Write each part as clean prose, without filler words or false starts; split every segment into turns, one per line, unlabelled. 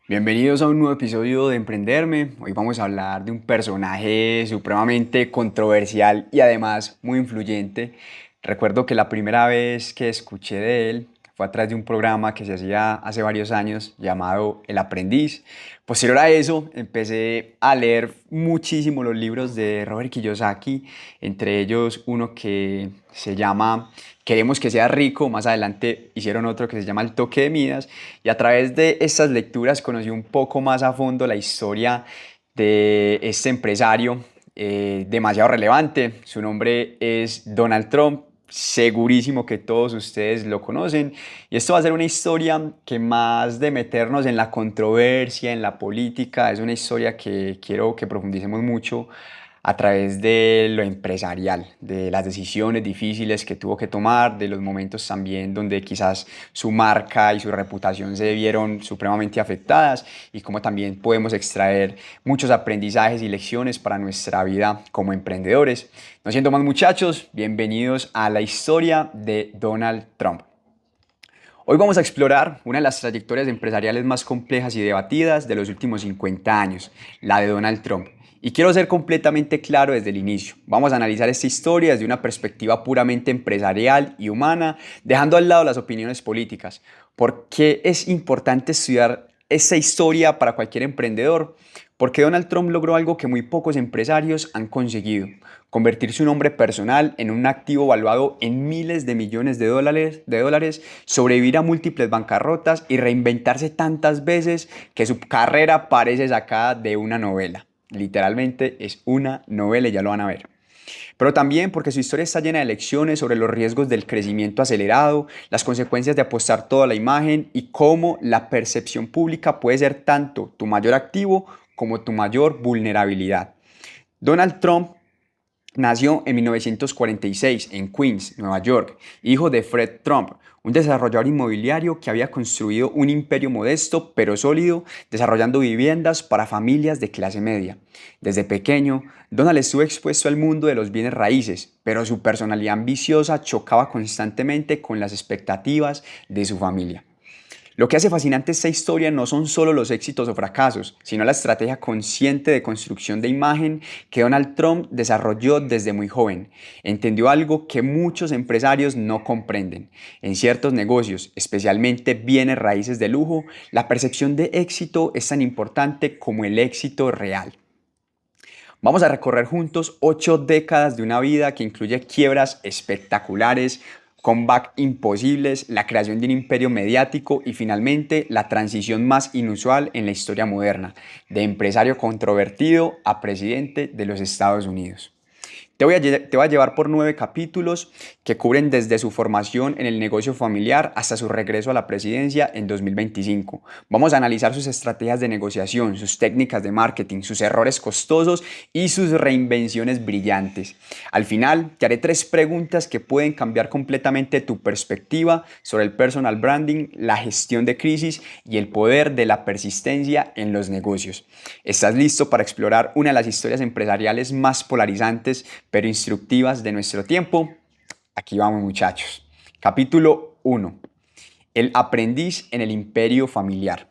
Bienvenidos a un nuevo episodio de Emprenderme. Hoy vamos a hablar de un personaje supremamente controversial y además muy influyente. Recuerdo que la primera vez que escuché de él fue a través de un programa que se hacía hace varios años llamado El Aprendiz. Posterior a eso, empecé a leer muchísimo los libros de Robert Kiyosaki, entre ellos uno que se llama Queremos que sea rico. Más adelante hicieron otro que se llama El toque de Midas. Y a través de estas lecturas conocí un poco más a fondo la historia de este empresario demasiado relevante. Su nombre es Donald Trump. Segurísimo que todos ustedes lo conocen. Y esto va a ser una historia que, más de meternos en la controversia, en la política, es una historia que quiero que profundicemos mucho a través de lo empresarial, de las decisiones difíciles que tuvo que tomar, de los momentos también donde quizás su marca y su reputación se vieron supremamente afectadas, y cómo también podemos extraer muchos aprendizajes y lecciones para nuestra vida como emprendedores. No siendo más, muchachos, bienvenidos a la historia de Donald Trump. Hoy vamos a explorar una de las trayectorias empresariales más complejas y debatidas de los últimos 50 años, la de Donald Trump. Y quiero ser completamente claro desde el inicio. Vamos a analizar esta historia desde una perspectiva puramente empresarial y humana, dejando al lado las opiniones políticas. ¿Por qué es importante estudiar esta historia para cualquier emprendedor? Porque Donald Trump logró algo que muy pocos empresarios han conseguido: convertir su nombre personal en un activo valuado en miles de millones de dólares, sobrevivir a múltiples bancarrotas y reinventarse tantas veces que su carrera parece sacada de una novela. Literalmente es una novela y ya lo van a ver. Pero también porque su historia está llena de lecciones sobre los riesgos del crecimiento acelerado, las consecuencias de apostar toda la imagen y cómo la percepción pública puede ser tanto tu mayor activo como tu mayor vulnerabilidad. Donald Trump nació en 1946 en Queens, Nueva York, hijo de Fred Trump, un desarrollador inmobiliario que había construido un imperio modesto pero sólido, desarrollando viviendas para familias de clase media. Desde pequeño, Donald estuvo expuesto al mundo de los bienes raíces, pero su personalidad ambiciosa chocaba constantemente con las expectativas de su familia. Lo que hace fascinante esta historia no son solo los éxitos o fracasos, sino la estrategia consciente de construcción de imagen que Donald Trump desarrolló desde muy joven. Entendió algo que muchos empresarios no comprenden. En ciertos negocios, especialmente bienes raíces de lujo, la percepción de éxito es tan importante como el éxito real. Vamos a recorrer juntos 8 décadas de una vida que incluye quiebras espectaculares, comeback imposibles, la creación de un imperio mediático y finalmente la transición más inusual en la historia moderna, de empresario controvertido a presidente de los Estados Unidos. Te voy a llevar por 9 capítulos que cubren desde su formación en el negocio familiar hasta su regreso a la presidencia en 2025. Vamos a analizar sus estrategias de negociación, sus técnicas de marketing, sus errores costosos y sus reinvenciones brillantes. Al final, te haré 3 preguntas que pueden cambiar completamente tu perspectiva sobre el personal branding, la gestión de crisis y el poder de la persistencia en los negocios. ¿Estás listo para explorar una de las historias empresariales más polarizantes pero instructivas de nuestro tiempo? Aquí vamos, muchachos. Capítulo 1. El aprendiz en el imperio familiar.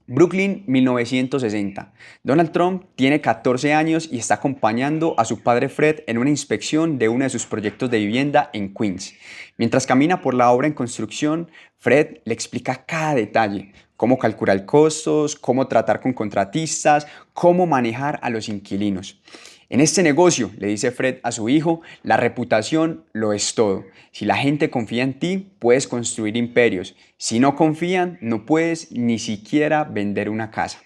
Brooklyn, 1960. Donald Trump tiene 14 años y está acompañando a su padre Fred en una inspección de uno de sus proyectos de vivienda en Queens. Mientras camina por la obra en construcción, Fred le explica cada detalle: cómo calcular costos, cómo tratar con contratistas, cómo manejar a los inquilinos. En este negocio, le dice Fred a su hijo, la reputación lo es todo. Si la gente confía en ti, puedes construir imperios. Si no confían, no puedes ni siquiera vender una casa.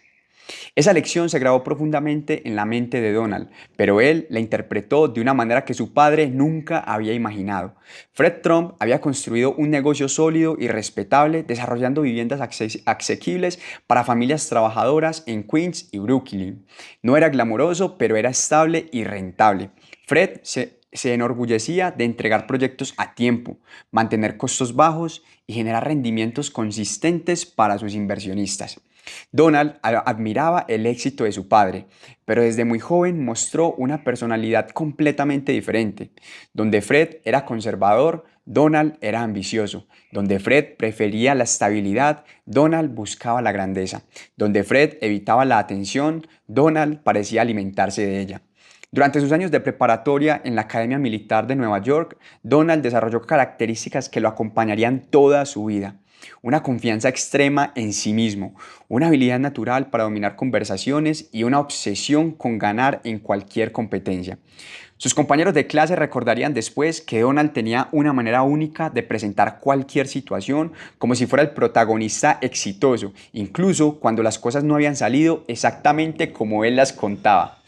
Esa lección se grabó profundamente en la mente de Donald, pero él la interpretó de una manera que su padre nunca había imaginado. Fred Trump había construido un negocio sólido y respetable, desarrollando viviendas asequibles para familias trabajadoras en Queens y Brooklyn. No era glamoroso, pero era estable y rentable. Fred se enorgullecía de entregar proyectos a tiempo, mantener costos bajos y generar rendimientos consistentes para sus inversionistas. Donald admiraba el éxito de su padre, pero desde muy joven mostró una personalidad completamente diferente. Donde Fred era conservador, Donald era ambicioso. Donde Fred prefería la estabilidad, Donald buscaba la grandeza. Donde Fred evitaba la atención, Donald parecía alimentarse de ella. Durante sus años de preparatoria en la Academia Militar de Nueva York, Donald desarrolló características que lo acompañarían toda su vida. Una confianza extrema en sí mismo, una habilidad natural para dominar conversaciones y una obsesión con ganar en cualquier competencia. Sus compañeros de clase recordarían después que Donald tenía una manera única de presentar cualquier situación como si fuera el protagonista exitoso, incluso cuando las cosas no habían salido exactamente como él las contaba.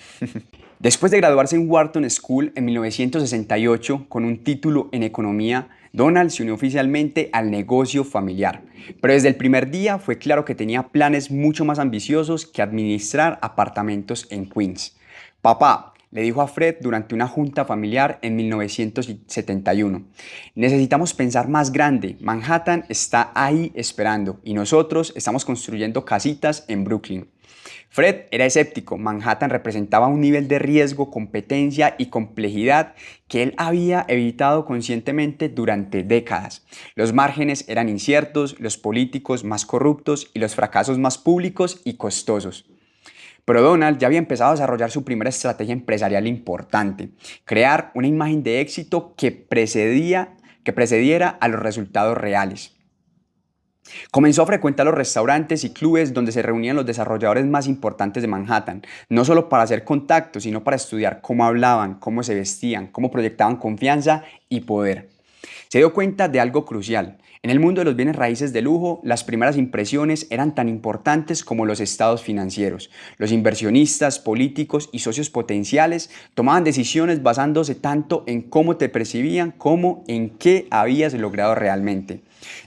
Después de graduarse en Wharton School en 1968 con un título en economía, Donald se unió oficialmente al negocio familiar. Pero desde el primer día fue claro que tenía planes mucho más ambiciosos que administrar apartamentos en Queens. Papá, le dijo a Fred durante una junta familiar en 1971, necesitamos pensar más grande, Manhattan está ahí esperando y nosotros estamos construyendo casitas en Brooklyn. Fred era escéptico, Manhattan representaba un nivel de riesgo, competencia y complejidad que él había evitado conscientemente durante décadas. Los márgenes eran inciertos, los políticos más corruptos y los fracasos más públicos y costosos. Pero Donald ya había empezado a desarrollar su primera estrategia empresarial importante, crear una imagen de éxito que precediera a los resultados reales. Comenzó a frecuentar los restaurantes y clubes donde se reunían los desarrolladores más importantes de Manhattan, no solo para hacer contactos, sino para estudiar cómo hablaban, cómo se vestían, cómo proyectaban confianza y poder. Se dio cuenta de algo crucial. En el mundo de los bienes raíces de lujo, las primeras impresiones eran tan importantes como los estados financieros. Los inversionistas, políticos y socios potenciales tomaban decisiones basándose tanto en cómo te percibían como en qué habías logrado realmente.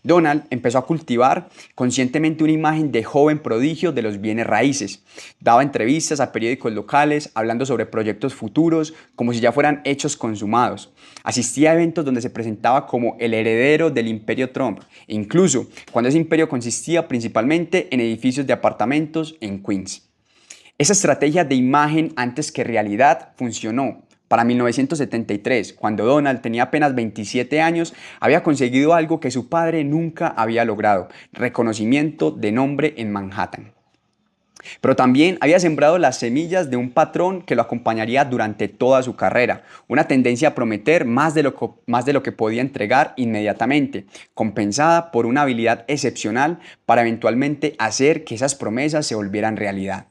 Donald empezó a cultivar conscientemente una imagen de joven prodigio de los bienes raíces. Daba entrevistas a periódicos locales hablando sobre proyectos futuros como si ya fueran hechos consumados. Asistía a eventos donde se presentaba como el heredero del imperio Trump, incluso cuando ese imperio consistía principalmente en edificios de apartamentos en Queens. Esa estrategia de imagen antes que realidad funcionó. Para 1973, cuando Donald tenía apenas 27 años, había conseguido algo que su padre nunca había logrado: reconocimiento de nombre en Manhattan. Pero también había sembrado las semillas de un patrón que lo acompañaría durante toda su carrera, una tendencia a prometer más de lo que podía entregar inmediatamente, compensada por una habilidad excepcional para eventualmente hacer que esas promesas se volvieran realidad.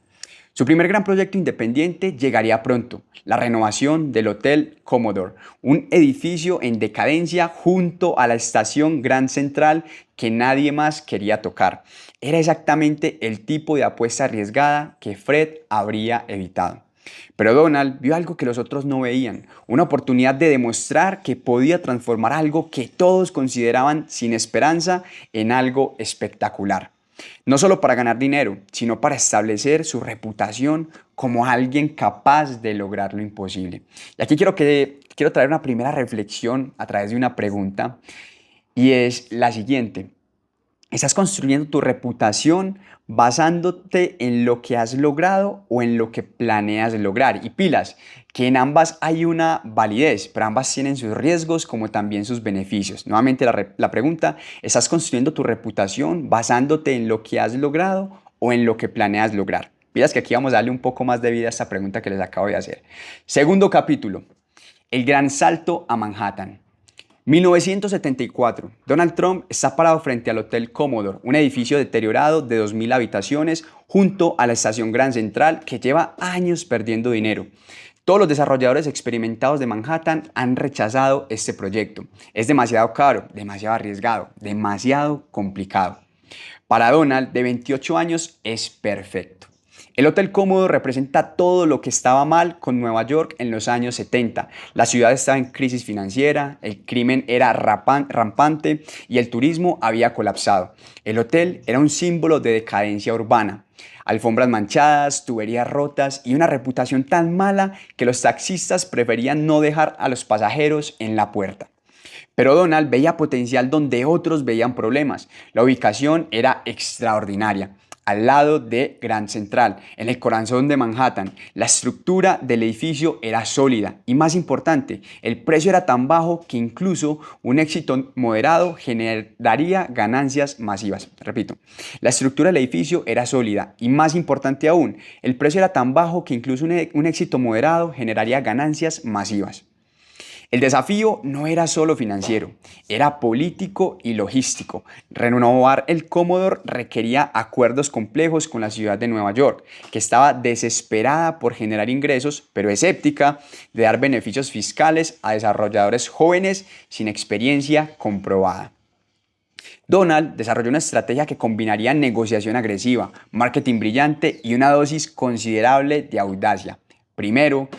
Su primer gran proyecto independiente llegaría pronto: la renovación del Hotel Commodore, un edificio en decadencia junto a la estación Grand Central que nadie más quería tocar. Era exactamente el tipo de apuesta arriesgada que Fred habría evitado. Pero Donald vio algo que los otros no veían, una oportunidad de demostrar que podía transformar algo que todos consideraban sin esperanza en algo espectacular. No solo para ganar dinero, sino para establecer su reputación como alguien capaz de lograr lo imposible. Y aquí quiero traer una primera reflexión a través de una pregunta, y es la siguiente. ¿Estás construyendo tu reputación basándote en lo que has logrado o en lo que planeas lograr? Y pilas, que en ambas hay una validez, pero ambas tienen sus riesgos como también sus beneficios. Nuevamente la pregunta: ¿estás construyendo tu reputación basándote en lo que has logrado o en lo que planeas lograr? Pilas que aquí vamos a darle un poco más de vida a esta pregunta que les acabo de hacer. Segundo capítulo: el gran salto a Manhattan. 1974. Donald Trump está parado frente al Hotel Commodore, un edificio deteriorado de 2.000 habitaciones junto a la estación Grand Central que lleva años perdiendo dinero. Todos los desarrolladores experimentados de Manhattan han rechazado este proyecto. Es demasiado caro, demasiado arriesgado, demasiado complicado. Para Donald, de 28 años, es perfecto. El Hotel Commodore representa todo lo que estaba mal con Nueva York en los años 70. La ciudad estaba en crisis financiera, el crimen era rampante y el turismo había colapsado. El hotel era un símbolo de decadencia urbana. Alfombras manchadas, tuberías rotas y una reputación tan mala que los taxistas preferían no dejar a los pasajeros en la puerta. Pero Donald veía potencial donde otros veían problemas. La ubicación era extraordinaria, al lado de Grand Central, en el corazón de Manhattan. La estructura del edificio era sólida y, más importante, el precio era tan bajo que incluso un éxito moderado generaría ganancias masivas. Repito, la estructura del edificio era sólida y, más importante aún, el precio era tan bajo que incluso un éxito moderado generaría ganancias masivas. El desafío no era solo financiero, era político y logístico. Renovar el Commodore requería acuerdos complejos con la ciudad de Nueva York, que estaba desesperada por generar ingresos, pero escéptica de dar beneficios fiscales a desarrolladores jóvenes sin experiencia comprobada. Donald desarrolló una estrategia que combinaría negociación agresiva, marketing brillante y una dosis considerable de audacia. Primero,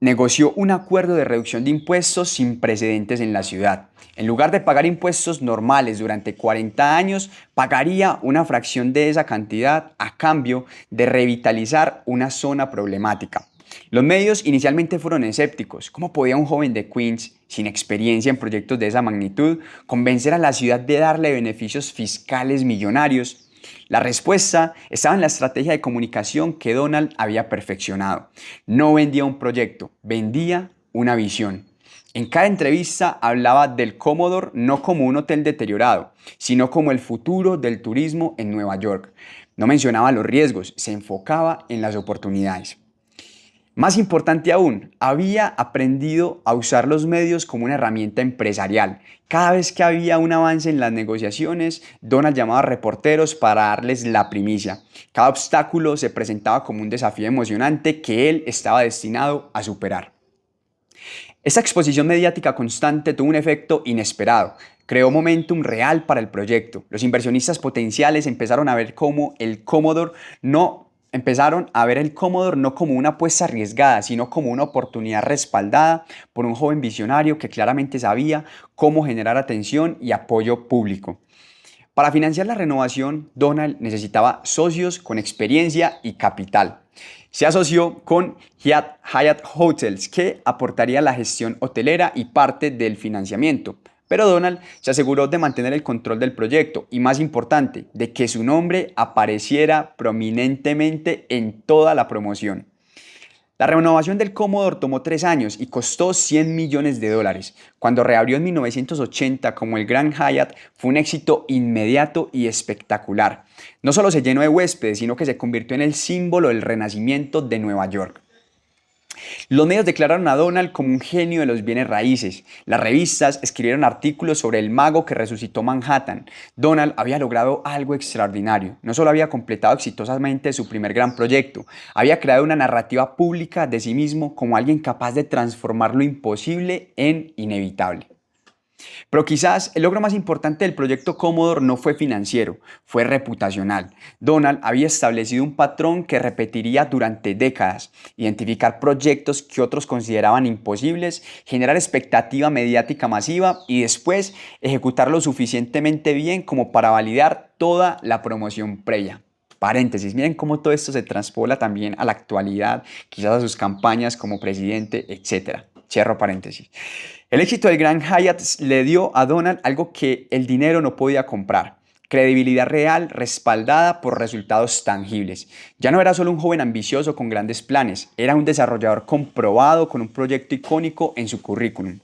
negoció un acuerdo de reducción de impuestos sin precedentes en la ciudad. En lugar de pagar impuestos normales durante 40 años, pagaría una fracción de esa cantidad a cambio de revitalizar una zona problemática. Los medios inicialmente fueron escépticos. ¿Cómo podía un joven de Queens, sin experiencia en proyectos de esa magnitud, convencer a la ciudad de darle beneficios fiscales millonarios? La respuesta estaba en la estrategia de comunicación que Donald había perfeccionado. No vendía un proyecto, vendía una visión. En cada entrevista hablaba del Commodore no como un hotel deteriorado, sino como el futuro del turismo en Nueva York. No mencionaba los riesgos, se enfocaba en las oportunidades. Más importante aún, había aprendido a usar los medios como una herramienta empresarial. Cada vez que había un avance en las negociaciones, Donald llamaba a reporteros para darles la primicia. Cada obstáculo se presentaba como un desafío emocionante que él estaba destinado a superar. Esta exposición mediática constante tuvo un efecto inesperado. Creó momentum real para el proyecto. Los inversionistas potenciales empezaron a ver el Commodore no como una apuesta arriesgada, sino como una oportunidad respaldada por un joven visionario que claramente sabía cómo generar atención y apoyo público. Para financiar la renovación, Donald necesitaba socios con experiencia y capital. Se asoció con Hyatt Hotels, que aportaría la gestión hotelera y parte del financiamiento. Pero Donald se aseguró de mantener el control del proyecto y, más importante, de que su nombre apareciera prominentemente en toda la promoción. La renovación del Commodore tomó 3 años y costó $100 millones. Cuando reabrió en 1980 como el Grand Hyatt, fue un éxito inmediato y espectacular. No solo se llenó de huéspedes, sino que se convirtió en el símbolo del renacimiento de Nueva York. Los medios declararon a Donald como un genio de los bienes raíces. Las revistas escribieron artículos sobre el mago que resucitó Manhattan. Donald había logrado algo extraordinario. No solo había completado exitosamente su primer gran proyecto, había creado una narrativa pública de sí mismo como alguien capaz de transformar lo imposible en inevitable. Pero quizás el logro más importante del proyecto Commodore no fue financiero, fue reputacional. Donald había establecido un patrón que repetiría durante décadas: identificar proyectos que otros consideraban imposibles, generar expectativa mediática masiva y después ejecutarlo suficientemente bien como para validar toda la promoción previa. Paréntesis, miren cómo todo esto se traspola también a la actualidad, quizás a sus campañas como presidente, etc. Cierro paréntesis. El éxito del Grand Hyatt le dio a Donald algo que el dinero no podía comprar: credibilidad real respaldada por resultados tangibles. Ya no era solo un joven ambicioso con grandes planes, era un desarrollador comprobado con un proyecto icónico en su currículum.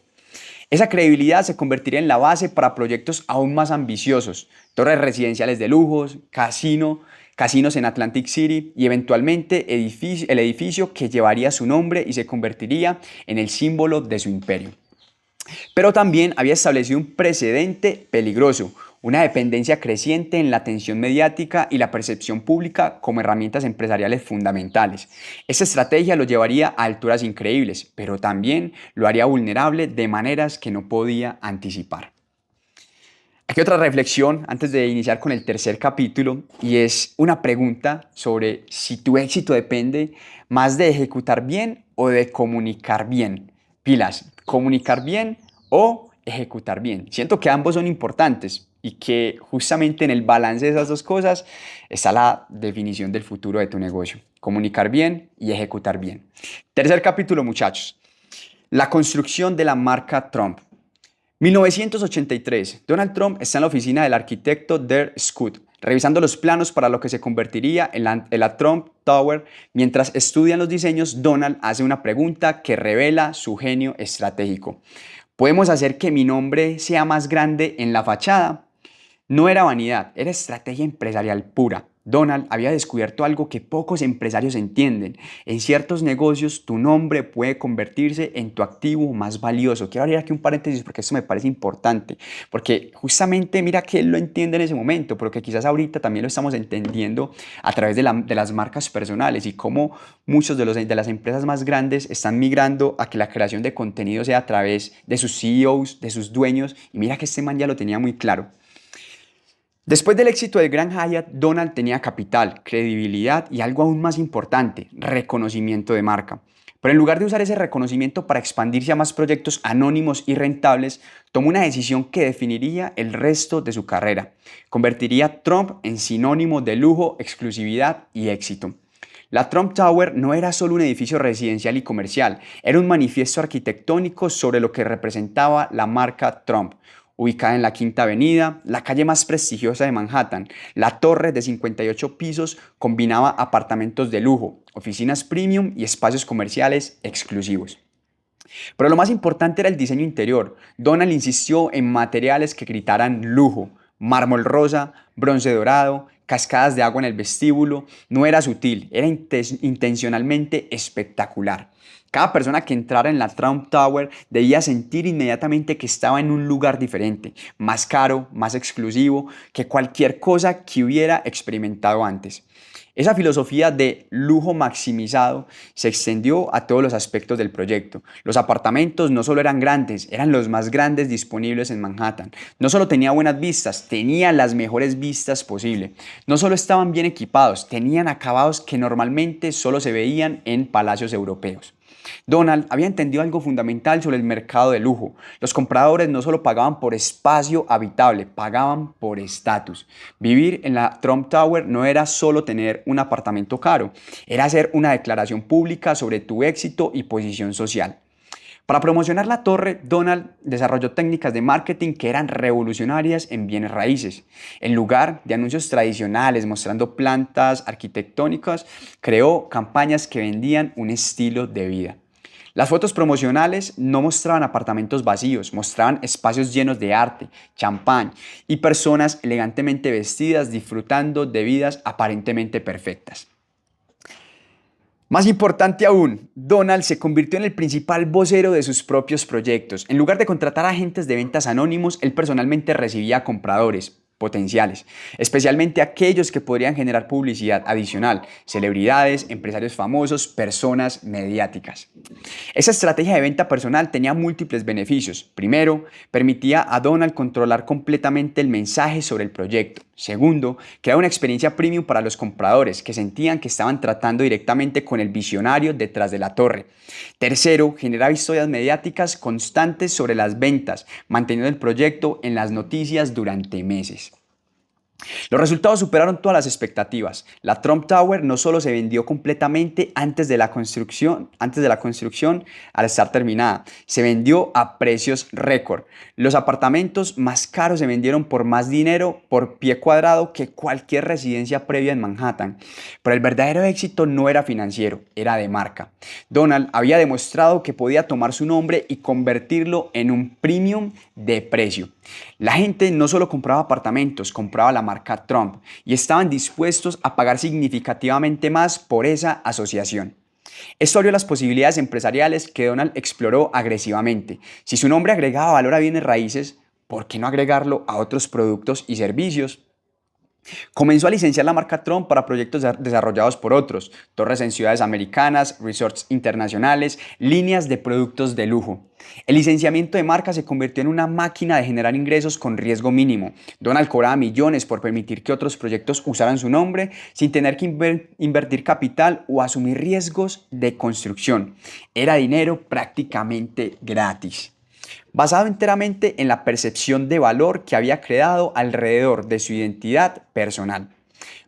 Esa credibilidad se convertiría en la base para proyectos aún más ambiciosos: torres residenciales de lujos, casinos en Atlantic City y eventualmente el edificio que llevaría su nombre y se convertiría en el símbolo de su imperio. Pero también había establecido un precedente peligroso: una dependencia creciente en la atención mediática y la percepción pública como herramientas empresariales fundamentales. Esta estrategia lo llevaría a alturas increíbles, pero también lo haría vulnerable de maneras que no podía anticipar. Aquí otra reflexión antes de iniciar con el tercer capítulo, y es una pregunta sobre si tu éxito depende más de ejecutar bien o de comunicar bien. Pilas, comunicar bien o ejecutar bien. Siento que ambos son importantes, y que justamente en el balance de esas dos cosas está la definición del futuro de tu negocio. Comunicar bien y ejecutar bien. Tercer capítulo, muchachos. La construcción de la marca Trump. 1983. Donald Trump está en la oficina del arquitecto Der Scott, revisando los planos para lo que se convertiría en la Trump Tower. Mientras estudian los diseños, Donald hace una pregunta que revela su genio estratégico. ¿Podemos hacer que mi nombre sea más grande en la fachada? No era vanidad, era estrategia empresarial pura. Donald había descubierto algo que pocos empresarios entienden. En ciertos negocios, tu nombre puede convertirse en tu activo más valioso. Quiero abrir aquí un paréntesis porque esto me parece importante. Porque justamente mira que él lo entiende en ese momento, pero que quizás ahorita también lo estamos entendiendo a través de las marcas personales y cómo muchos de las empresas más grandes están migrando a que la creación de contenido sea a través de sus CEOs, de sus dueños. Y mira que este man ya lo tenía muy claro. Después del éxito del Gran Hyatt, Donald tenía capital, credibilidad y algo aún más importante, reconocimiento de marca. Pero en lugar de usar ese reconocimiento para expandirse a más proyectos anónimos y rentables, tomó una decisión que definiría el resto de su carrera. Convertiría Trump en sinónimo de lujo, exclusividad y éxito. La Trump Tower no era solo un edificio residencial y comercial, era un manifiesto arquitectónico sobre lo que representaba la marca Trump. Ubicada en la Quinta Avenida, la calle más prestigiosa de Manhattan, la torre de 58 pisos combinaba apartamentos de lujo, oficinas premium y espacios comerciales exclusivos. Pero lo más importante era el diseño interior. Donald insistió en materiales que gritaran lujo, mármol rosa, bronce dorado, cascadas de agua en el vestíbulo. No era sutil, era intencionalmente espectacular. Cada persona que entrara en la Trump Tower debía sentir inmediatamente que estaba en un lugar diferente, más caro, más exclusivo que cualquier cosa que hubiera experimentado antes. Esa filosofía de lujo maximizado se extendió a todos los aspectos del proyecto. Los apartamentos no solo eran grandes, eran los más grandes disponibles en Manhattan. No solo tenía buenas vistas, tenía las mejores vistas posible. No solo estaban bien equipados, tenían acabados que normalmente solo se veían en palacios europeos. Donald había entendido algo fundamental sobre el mercado de lujo. Los compradores no solo pagaban por espacio habitable, pagaban por estatus. Vivir en la Trump Tower no era solo tener un apartamento caro, era hacer una declaración pública sobre tu éxito y posición social. Para promocionar la torre, Donald desarrolló técnicas de marketing que eran revolucionarias en bienes raíces. En lugar de anuncios tradicionales mostrando plantas arquitectónicas, creó campañas que vendían un estilo de vida. Las fotos promocionales no mostraban apartamentos vacíos, mostraban espacios llenos de arte, champán y personas elegantemente vestidas disfrutando de vidas aparentemente perfectas. Más importante aún, Donald se convirtió en el principal vocero de sus propios proyectos. En lugar de contratar agentes de ventas anónimos, él personalmente recibía compradores potenciales, especialmente aquellos que podrían generar publicidad adicional, celebridades, empresarios famosos, personas mediáticas. Esa estrategia de venta personal tenía múltiples beneficios. Primero, permitía a Donald controlar completamente el mensaje sobre el proyecto. Segundo, creaba una experiencia premium para los compradores que sentían que estaban tratando directamente con el visionario detrás de la torre. Tercero, generaba historias mediáticas constantes sobre las ventas, manteniendo el proyecto en las noticias durante meses. Los resultados superaron todas las expectativas. La Trump Tower no solo se vendió completamente antes de la construcción al estar terminada, se vendió a precios récord. Los apartamentos más caros se vendieron por más dinero por pie cuadrado que cualquier residencia previa en Manhattan. Pero el verdadero éxito no era financiero, era de marca. Donald había demostrado que podía tomar su nombre y convertirlo en un premium de precio. La gente no solo compraba apartamentos, compraba la marca Trump y estaban dispuestos a pagar significativamente más por esa asociación. Esto abrió las posibilidades empresariales que Donald exploró agresivamente. Si su nombre agregaba valor a bienes raíces, ¿por qué no agregarlo a otros productos y servicios? Comenzó a licenciar la marca Trump para proyectos desarrollados por otros, torres en ciudades americanas, resorts internacionales, líneas de productos de lujo. El licenciamiento de marca se convirtió en una máquina de generar ingresos con riesgo mínimo. Donald cobraba millones por permitir que otros proyectos usaran su nombre sin tener que invertir capital o asumir riesgos de construcción. Era dinero prácticamente gratis. basado enteramente en la percepción de valor que había creado alrededor de su identidad personal.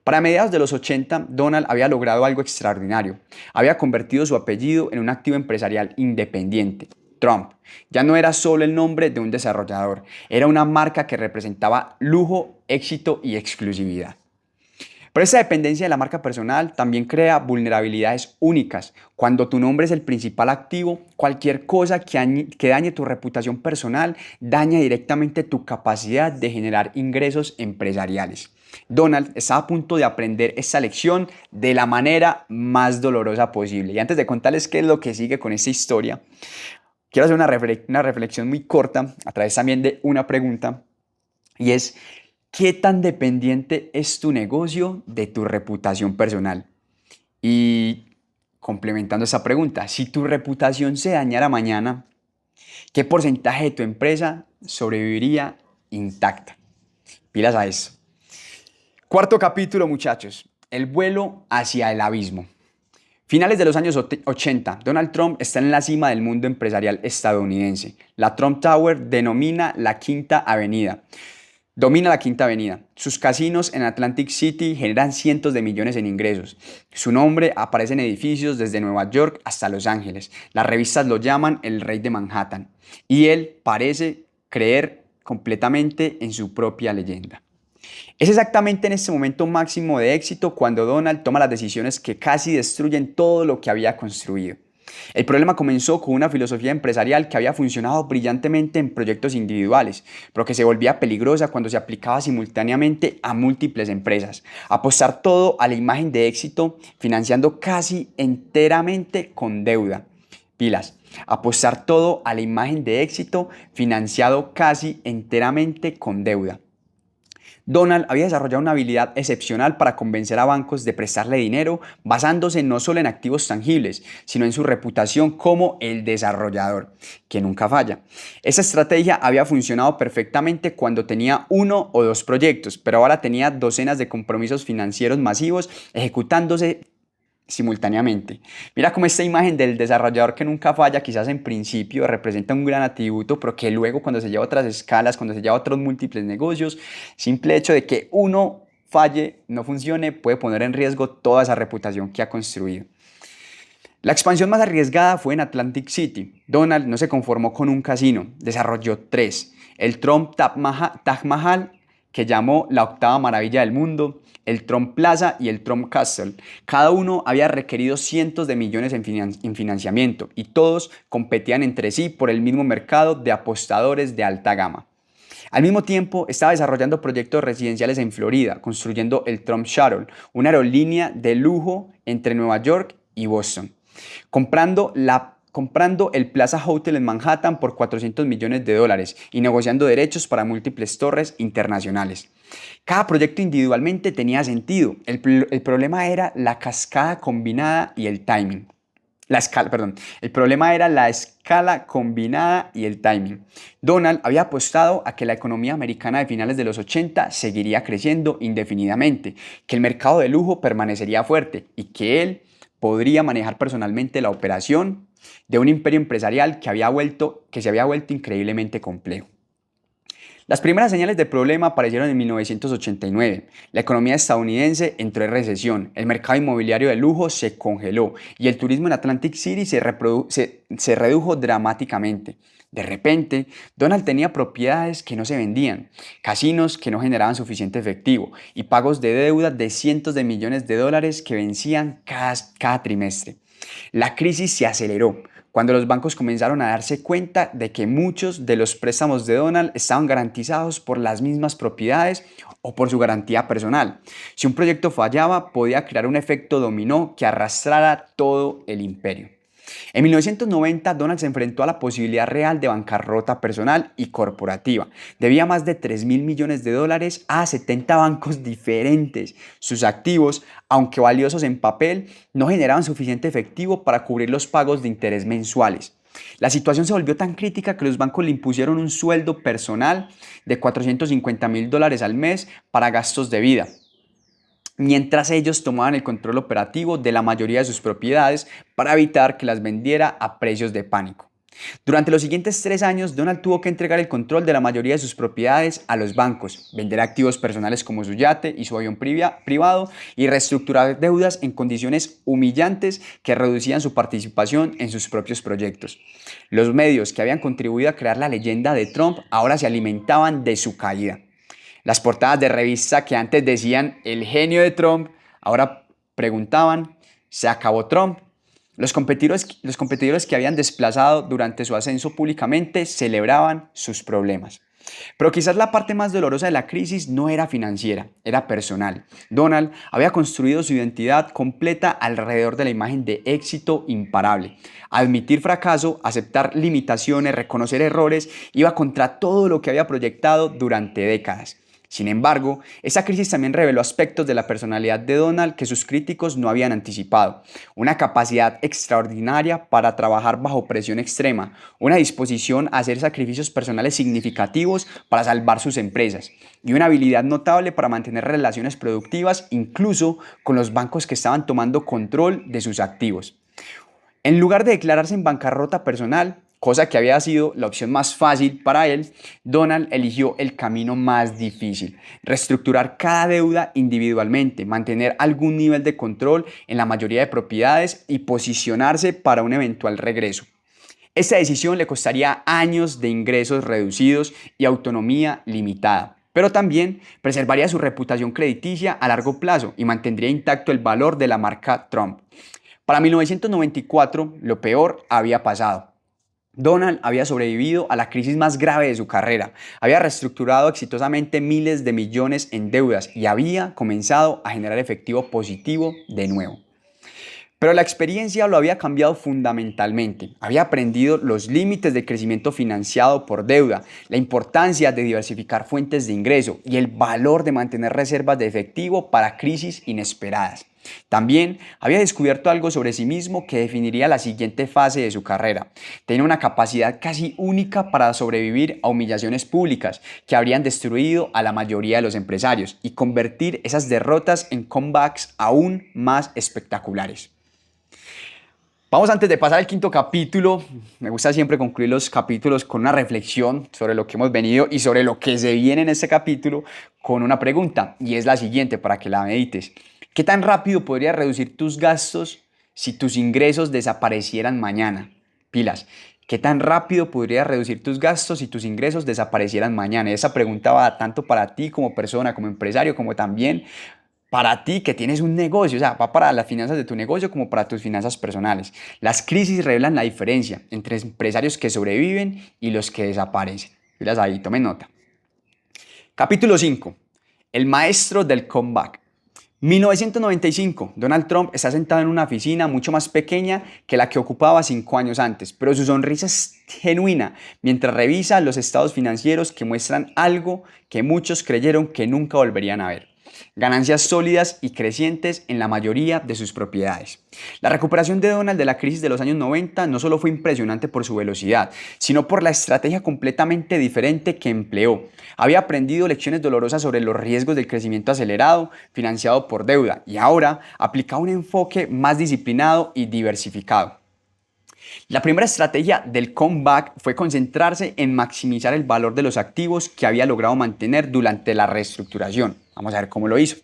Para mediados de los 80, Donald había logrado algo extraordinario. Había convertido su apellido en un activo empresarial independiente. Trump ya no era solo el nombre de un desarrollador, era una marca que representaba lujo, éxito y exclusividad. Pero esa dependencia de la marca personal también crea vulnerabilidades únicas. Cuando tu nombre es el principal activo, cualquier cosa que dañe tu reputación personal daña directamente tu capacidad de generar ingresos empresariales. Donald está a punto de aprender esta lección de la manera más dolorosa posible. Y antes de contarles qué es lo que sigue con esta historia, quiero hacer una reflexión muy corta a través también de una pregunta, y es: ¿qué tan dependiente es tu negocio de tu reputación personal? Y complementando esa pregunta, si tu reputación se dañara mañana, ¿qué porcentaje de tu empresa sobreviviría intacta? Pilas a eso. Cuarto capítulo, muchachos. El vuelo hacia el abismo. Finales de los años 80, Donald Trump está en la cima del mundo empresarial estadounidense. La Trump Tower domina la Quinta Avenida. Sus casinos en Atlantic City generan cientos de millones en ingresos. Su nombre aparece en edificios desde Nueva York hasta Los Ángeles. Las revistas lo llaman el rey de Manhattan. Y él parece creer completamente en su propia leyenda. Es exactamente en este momento máximo de éxito cuando Donald toma las decisiones que casi destruyen todo lo que había construido. El problema comenzó con una filosofía empresarial que había funcionado brillantemente en proyectos individuales, pero que se volvía peligrosa cuando se aplicaba simultáneamente a múltiples empresas. Apostar todo a la imagen de éxito, financiando casi enteramente con deuda. Pilas. Apostar todo a la imagen de éxito, financiado casi enteramente con deuda. Donald había desarrollado una habilidad excepcional para convencer a bancos de prestarle dinero, basándose no solo en activos tangibles, sino en su reputación como el desarrollador, que nunca falla. Esa estrategia había funcionado perfectamente cuando tenía uno o dos proyectos, pero ahora tenía docenas de compromisos financieros masivos ejecutándose simultáneamente. Mira cómo esta imagen del desarrollador que nunca falla, quizás en principio representa un gran atributo, pero que luego cuando se lleva a otras escalas, cuando se lleva a otros múltiples negocios, simple hecho de que uno falle, no funcione, puede poner en riesgo toda esa reputación que ha construido. La expansión más arriesgada fue en Atlantic City. Donald no se conformó con un casino, desarrolló tres: el Trump Taj Mahal, que llamó la octava maravilla del mundo, el Trump Plaza y el Trump Castle. Cada uno había requerido cientos de millones en financiamiento y todos competían entre sí por el mismo mercado de apostadores de alta gama. Al mismo tiempo, estaba desarrollando proyectos residenciales en Florida, construyendo el Trump Shuttle, una aerolínea de lujo entre Nueva York y Boston, comprando el Plaza Hotel en Manhattan por $400 millones y negociando derechos para múltiples torres internacionales. Cada proyecto individualmente tenía sentido. El problema era la cascada combinada y el timing. El problema era la escala combinada y el timing. Donald había apostado a que la economía americana de finales de los 80 seguiría creciendo indefinidamente, que el mercado de lujo permanecería fuerte y que él podría manejar personalmente la operación de un imperio empresarial que se había vuelto increíblemente complejo. Las primeras señales de problema aparecieron en 1989. La economía estadounidense entró en recesión, el mercado inmobiliario de lujo se congeló y el turismo en Atlantic City se redujo dramáticamente. De repente, Donald tenía propiedades que no se vendían, casinos que no generaban suficiente efectivo y pagos de deuda de cientos de millones de dólares que vencían cada trimestre. La crisis se aceleró cuando los bancos comenzaron a darse cuenta de que muchos de los préstamos de Donald estaban garantizados por las mismas propiedades o por su garantía personal. Si un proyecto fallaba, podía crear un efecto dominó que arrastrara todo el imperio. En 1990, Donald se enfrentó a la posibilidad real de bancarrota personal y corporativa. Debía más de $3.000 millones a 70 bancos diferentes. Sus activos, aunque valiosos en papel, no generaban suficiente efectivo para cubrir los pagos de interés mensuales. La situación se volvió tan crítica que los bancos le impusieron un sueldo personal de $450.000 al mes para gastos de vida, mientras ellos tomaban el control operativo de la mayoría de sus propiedades para evitar que las vendiera a precios de pánico. Durante los siguientes 3 años, Donald tuvo que entregar el control de la mayoría de sus propiedades a los bancos, vender activos personales como su yate y su avión privado y reestructurar deudas en condiciones humillantes que reducían su participación en sus propios proyectos. Los medios que habían contribuido a crear la leyenda de Trump ahora se alimentaban de su caída. Las portadas de revista que antes decían el genio de Trump, ahora preguntaban, ¿se acabó Trump? Los competidores que habían desplazado durante su ascenso públicamente celebraban sus problemas. Pero quizás la parte más dolorosa de la crisis no era financiera, era personal. Donald había construido su identidad completa alrededor de la imagen de éxito imparable. Admitir fracaso, aceptar limitaciones, reconocer errores, iba contra todo lo que había proyectado durante décadas. Sin embargo, esa crisis también reveló aspectos de la personalidad de Donald que sus críticos no habían anticipado. Una capacidad extraordinaria para trabajar bajo presión extrema, una disposición a hacer sacrificios personales significativos para salvar sus empresas y una habilidad notable para mantener relaciones productivas incluso con los bancos que estaban tomando control de sus activos. En lugar de declararse en bancarrota personal, cosa que había sido la opción más fácil para él, Donald eligió el camino más difícil: reestructurar cada deuda individualmente, mantener algún nivel de control en la mayoría de propiedades y posicionarse para un eventual regreso. Esta decisión le costaría años de ingresos reducidos y autonomía limitada, pero también preservaría su reputación crediticia a largo plazo y mantendría intacto el valor de la marca Trump. Para 1994, lo peor había pasado. Donald había sobrevivido a la crisis más grave de su carrera, había reestructurado exitosamente miles de millones en deudas y había comenzado a generar efectivo positivo de nuevo. Pero la experiencia lo había cambiado fundamentalmente. Había aprendido los límites del crecimiento financiado por deuda, la importancia de diversificar fuentes de ingreso y el valor de mantener reservas de efectivo para crisis inesperadas. También había descubierto algo sobre sí mismo que definiría la siguiente fase de su carrera. Tenía una capacidad casi única para sobrevivir a humillaciones públicas que habrían destruido a la mayoría de los empresarios y convertir esas derrotas en comebacks aún más espectaculares. Vamos, antes de pasar al quinto capítulo, me gusta siempre concluir los capítulos con una reflexión sobre lo que hemos venido y sobre lo que se viene en este capítulo con una pregunta, y es la siguiente para que la medites. ¿Qué tan rápido podrías reducir tus gastos si tus ingresos desaparecieran mañana? Pilas. ¿Qué tan rápido podrías reducir tus gastos si tus ingresos desaparecieran mañana? Esa pregunta va tanto para ti como persona, como empresario, como también para ti que tienes un negocio, o sea, va para las finanzas de tu negocio como para tus finanzas personales. Las crisis revelan la diferencia entre empresarios que sobreviven y los que desaparecen. Miras ahí, tomen nota. Capítulo 5. El maestro del comeback. 1995. Donald Trump está sentado en una oficina mucho más pequeña que la que ocupaba 5 años antes, pero su sonrisa es genuina mientras revisa los estados financieros que muestran algo que muchos creyeron que nunca volverían a ver: ganancias sólidas y crecientes en la mayoría de sus propiedades. La recuperación de Donald de la crisis de los años 90 no solo fue impresionante por su velocidad, sino por la estrategia completamente diferente que empleó. Había aprendido lecciones dolorosas sobre los riesgos del crecimiento acelerado, financiado por deuda, y ahora aplicaba un enfoque más disciplinado y diversificado. La primera estrategia del comeback fue concentrarse en maximizar el valor de los activos que había logrado mantener durante la reestructuración. Vamos a ver cómo lo hizo.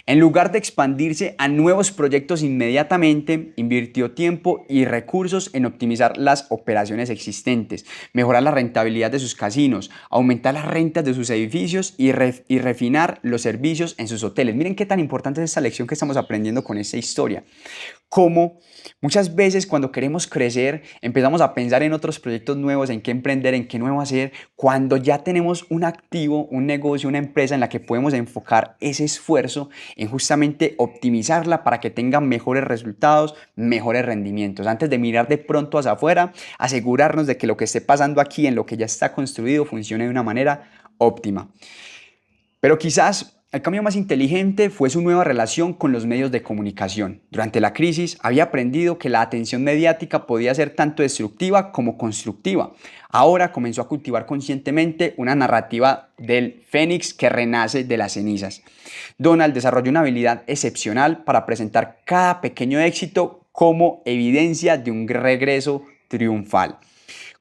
En lugar de expandirse a nuevos proyectos inmediatamente, invirtió tiempo y recursos en optimizar las operaciones existentes, mejorar la rentabilidad de sus casinos, aumentar las rentas de sus edificios y refinar los servicios en sus hoteles. Miren qué tan importante es esta lección que estamos aprendiendo con esta historia. Como muchas veces cuando queremos crecer empezamos a pensar en otros proyectos nuevos, en qué emprender, en qué nuevo hacer, cuando ya tenemos un activo, un negocio, una empresa en la que podemos enfocar ese esfuerzo en justamente optimizarla para que tenga mejores resultados, mejores rendimientos. Antes de mirar de pronto hacia afuera, asegurarnos de que lo que esté pasando aquí en lo que ya está construido funcione de una manera óptima. Pero quizás el cambio más inteligente fue su nueva relación con los medios de comunicación. Durante la crisis había aprendido que la atención mediática podía ser tanto destructiva como constructiva. Ahora comenzó a cultivar conscientemente una narrativa del fénix que renace de las cenizas. Donald desarrolló una habilidad excepcional para presentar cada pequeño éxito como evidencia de un regreso triunfal.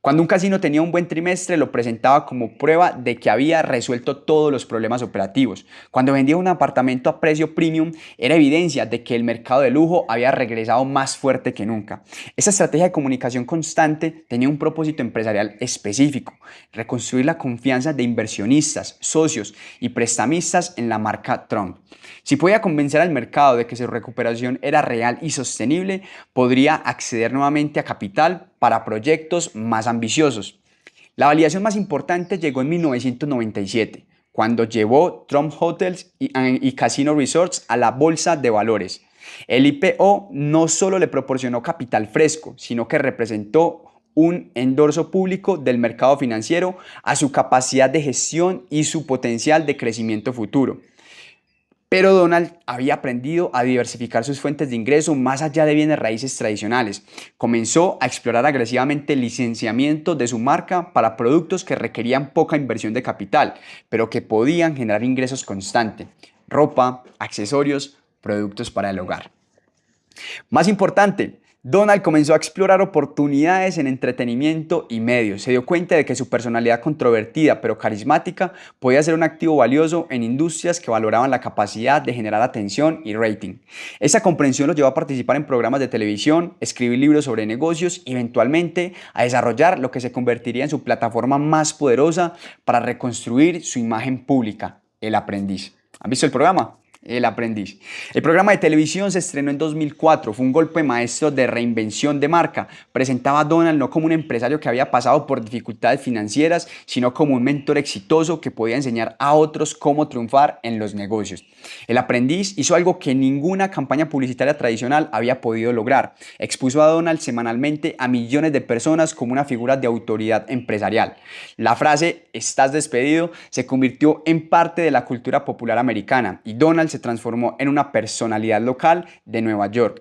Cuando un casino tenía un buen trimestre, lo presentaba como prueba de que había resuelto todos los problemas operativos. Cuando vendía un apartamento a precio premium, era evidencia de que el mercado de lujo había regresado más fuerte que nunca. Esa estrategia de comunicación constante tenía un propósito empresarial específico: reconstruir la confianza de inversionistas, socios y prestamistas en la marca Trump. Si podía convencer al mercado de que su recuperación era real y sostenible, podría acceder nuevamente a capital para proyectos más ambiciosos. La validación más importante llegó en 1997, cuando llevó Trump Hotels y Casino Resorts a la bolsa de valores. El IPO no solo le proporcionó capital fresco, sino que representó un endorso público del mercado financiero a su capacidad de gestión y su potencial de crecimiento futuro. Pero Donald había aprendido a diversificar sus fuentes de ingreso más allá de bienes raíces tradicionales. Comenzó a explorar agresivamente el licenciamiento de su marca para productos que requerían poca inversión de capital, pero que podían generar ingresos constantes: ropa, accesorios, productos para el hogar. Más importante, Donald comenzó a explorar oportunidades en entretenimiento y medios. Se dio cuenta de que su personalidad controvertida pero carismática podía ser un activo valioso en industrias que valoraban la capacidad de generar atención y rating. Esa comprensión lo llevó a participar en programas de televisión, escribir libros sobre negocios y eventualmente a desarrollar lo que se convertiría en su plataforma más poderosa para reconstruir su imagen pública: El Aprendiz. ¿Han visto el programa? El Aprendiz. El programa de televisión se estrenó en 2004, fue un golpe maestro de reinvención de marca. Presentaba a Donald no como un empresario que había pasado por dificultades financieras, sino como un mentor exitoso que podía enseñar a otros cómo triunfar en los negocios. El Aprendiz hizo algo que ninguna campaña publicitaria tradicional había podido lograr: expuso a Donald semanalmente a millones de personas como una figura de autoridad empresarial. La frase "estás despedido" se convirtió en parte de la cultura popular americana y Donald se transformó en una personalidad local de Nueva York,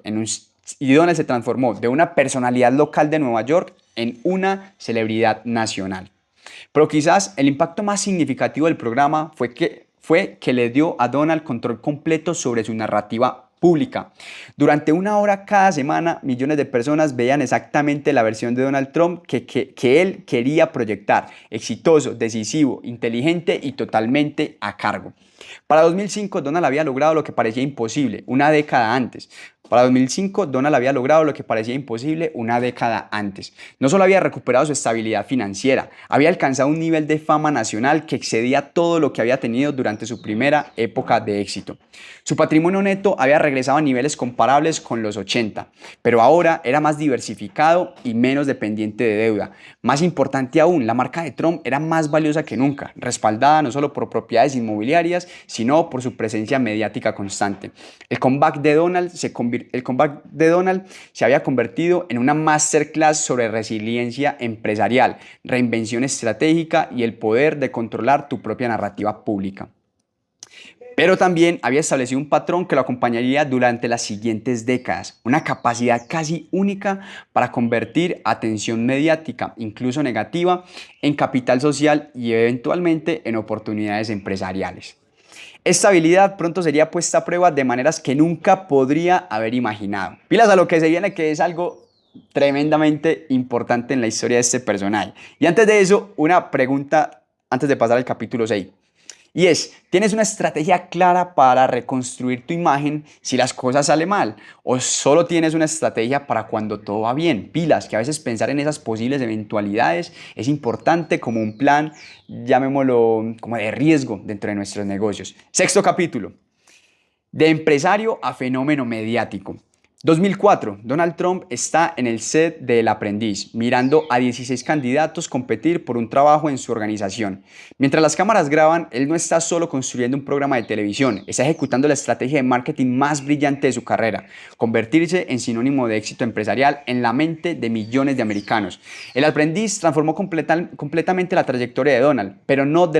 Donald se transformó de una personalidad local de Nueva York en una celebridad nacional. Pero quizás el impacto más significativo del programa fue que le dio a Donald control completo sobre su narrativa pública. Durante una hora cada semana, millones de personas veían exactamente la versión de Donald Trump que él quería proyectar: exitoso, decisivo, inteligente y totalmente a cargo. Para 2005, Donald había logrado lo que parecía imposible una década antes. Para 2005, Donald había logrado lo que parecía imposible una década antes. No solo había recuperado su estabilidad financiera, había alcanzado un nivel de fama nacional que excedía todo lo que había tenido durante su primera época de éxito. Su patrimonio neto había regresado a niveles comparables con los 80, pero ahora era más diversificado y menos dependiente de deuda. Más importante aún, la marca de Trump era más valiosa que nunca, respaldada no solo por propiedades inmobiliarias, sino por su presencia mediática constante. El comeback de Donald se había convertido en una masterclass sobre resiliencia empresarial, reinvención estratégica y el poder de controlar tu propia narrativa pública. Pero también había establecido un patrón que lo acompañaría durante las siguientes décadas: una capacidad casi única para convertir atención mediática, incluso negativa, en capital social y eventualmente en oportunidades empresariales. Esta habilidad pronto sería puesta a prueba de maneras que nunca podría haber imaginado. Pilas a lo que se viene, que es algo tremendamente importante en la historia de este personaje. Y antes de eso, una pregunta antes de pasar al capítulo 6. Y es: ¿tienes una estrategia clara para reconstruir tu imagen si las cosas salen mal? ¿O solo tienes una estrategia para cuando todo va bien? Pilas, que a veces pensar en esas posibles eventualidades es importante como un plan, llamémoslo como de riesgo dentro de nuestros negocios. Sexto capítulo: de empresario a fenómeno mediático. 2004, Donald Trump está en el set de El Aprendiz, mirando a 16 candidatos competir por un trabajo en su organización. Mientras las cámaras graban, él no está solo construyendo un programa de televisión, está ejecutando la estrategia de marketing más brillante de su carrera: convertirse en sinónimo de éxito empresarial en la mente de millones de americanos. El Aprendiz transformó completamente la trayectoria de Donald, pero no de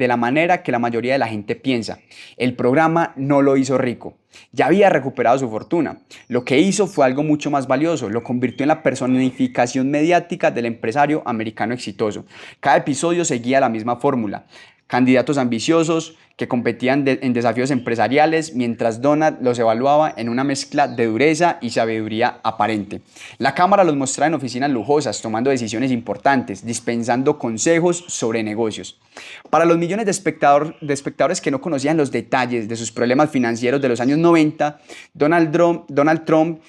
la manera que la mayoría de la gente piensa. El programa no lo hizo rico. Ya había recuperado su fortuna. Lo que hizo fue algo mucho más valioso: lo convirtió en la personificación mediática del empresario americano exitoso. Cada episodio seguía la misma fórmula: candidatos ambiciosos, que competían en desafíos empresariales, mientras Donald los evaluaba en una mezcla de dureza y sabiduría aparente. La cámara los mostraba en oficinas lujosas, tomando decisiones importantes, dispensando consejos sobre negocios. Para los millones de espectadores que no conocían los detalles de sus problemas financieros de los años 90, Donald Trump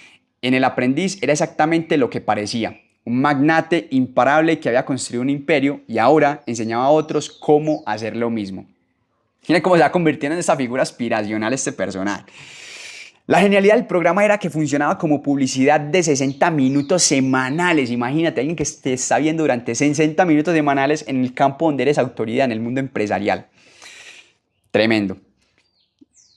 en El Aprendiz era exactamente lo que parecía: un magnate imparable que había construido un imperio y ahora enseñaba a otros cómo hacer lo mismo. Miren cómo se va convirtiendo en esta figura aspiracional este personaje. La genialidad del programa era que funcionaba como publicidad de 60 minutos semanales. Imagínate, alguien que te está viendo durante 60 minutos semanales en el campo donde eres autoridad, en el mundo empresarial. Tremendo.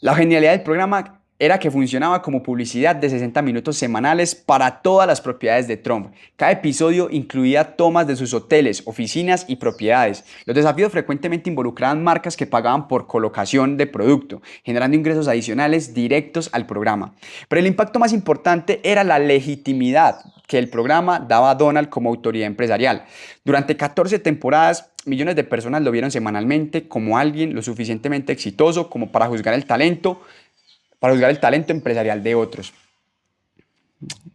La genialidad del programa era que funcionaba como publicidad de 60 minutos semanales para todas las propiedades de Trump. Cada episodio incluía tomas de sus hoteles, oficinas y propiedades. Los desafíos frecuentemente involucraban marcas que pagaban por colocación de producto, generando ingresos adicionales directos al programa. Pero el impacto más importante era la legitimidad que el programa daba a Donald como autoridad empresarial. Durante 14 temporadas, millones de personas lo vieron semanalmente como alguien lo suficientemente exitoso como para juzgar el talento empresarial de otros.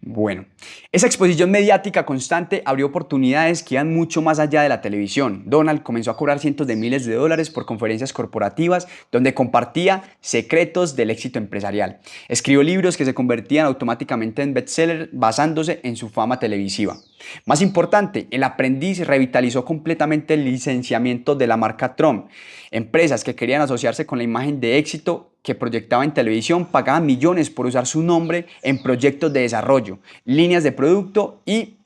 Bueno, esa exposición mediática constante abrió oportunidades que iban mucho más allá de la televisión. Donald comenzó a cobrar cientos de miles de dólares por conferencias corporativas donde compartía secretos del éxito empresarial. Escribió libros que se convertían automáticamente en bestsellers basándose en su fama televisiva. Más importante, El Aprendiz revitalizó completamente el licenciamiento de la marca Trump. Empresas que querían asociarse con la imagen de éxito que proyectaba en televisión pagaban millones por usar su nombre en proyectos de desarrollo, líneas de producto y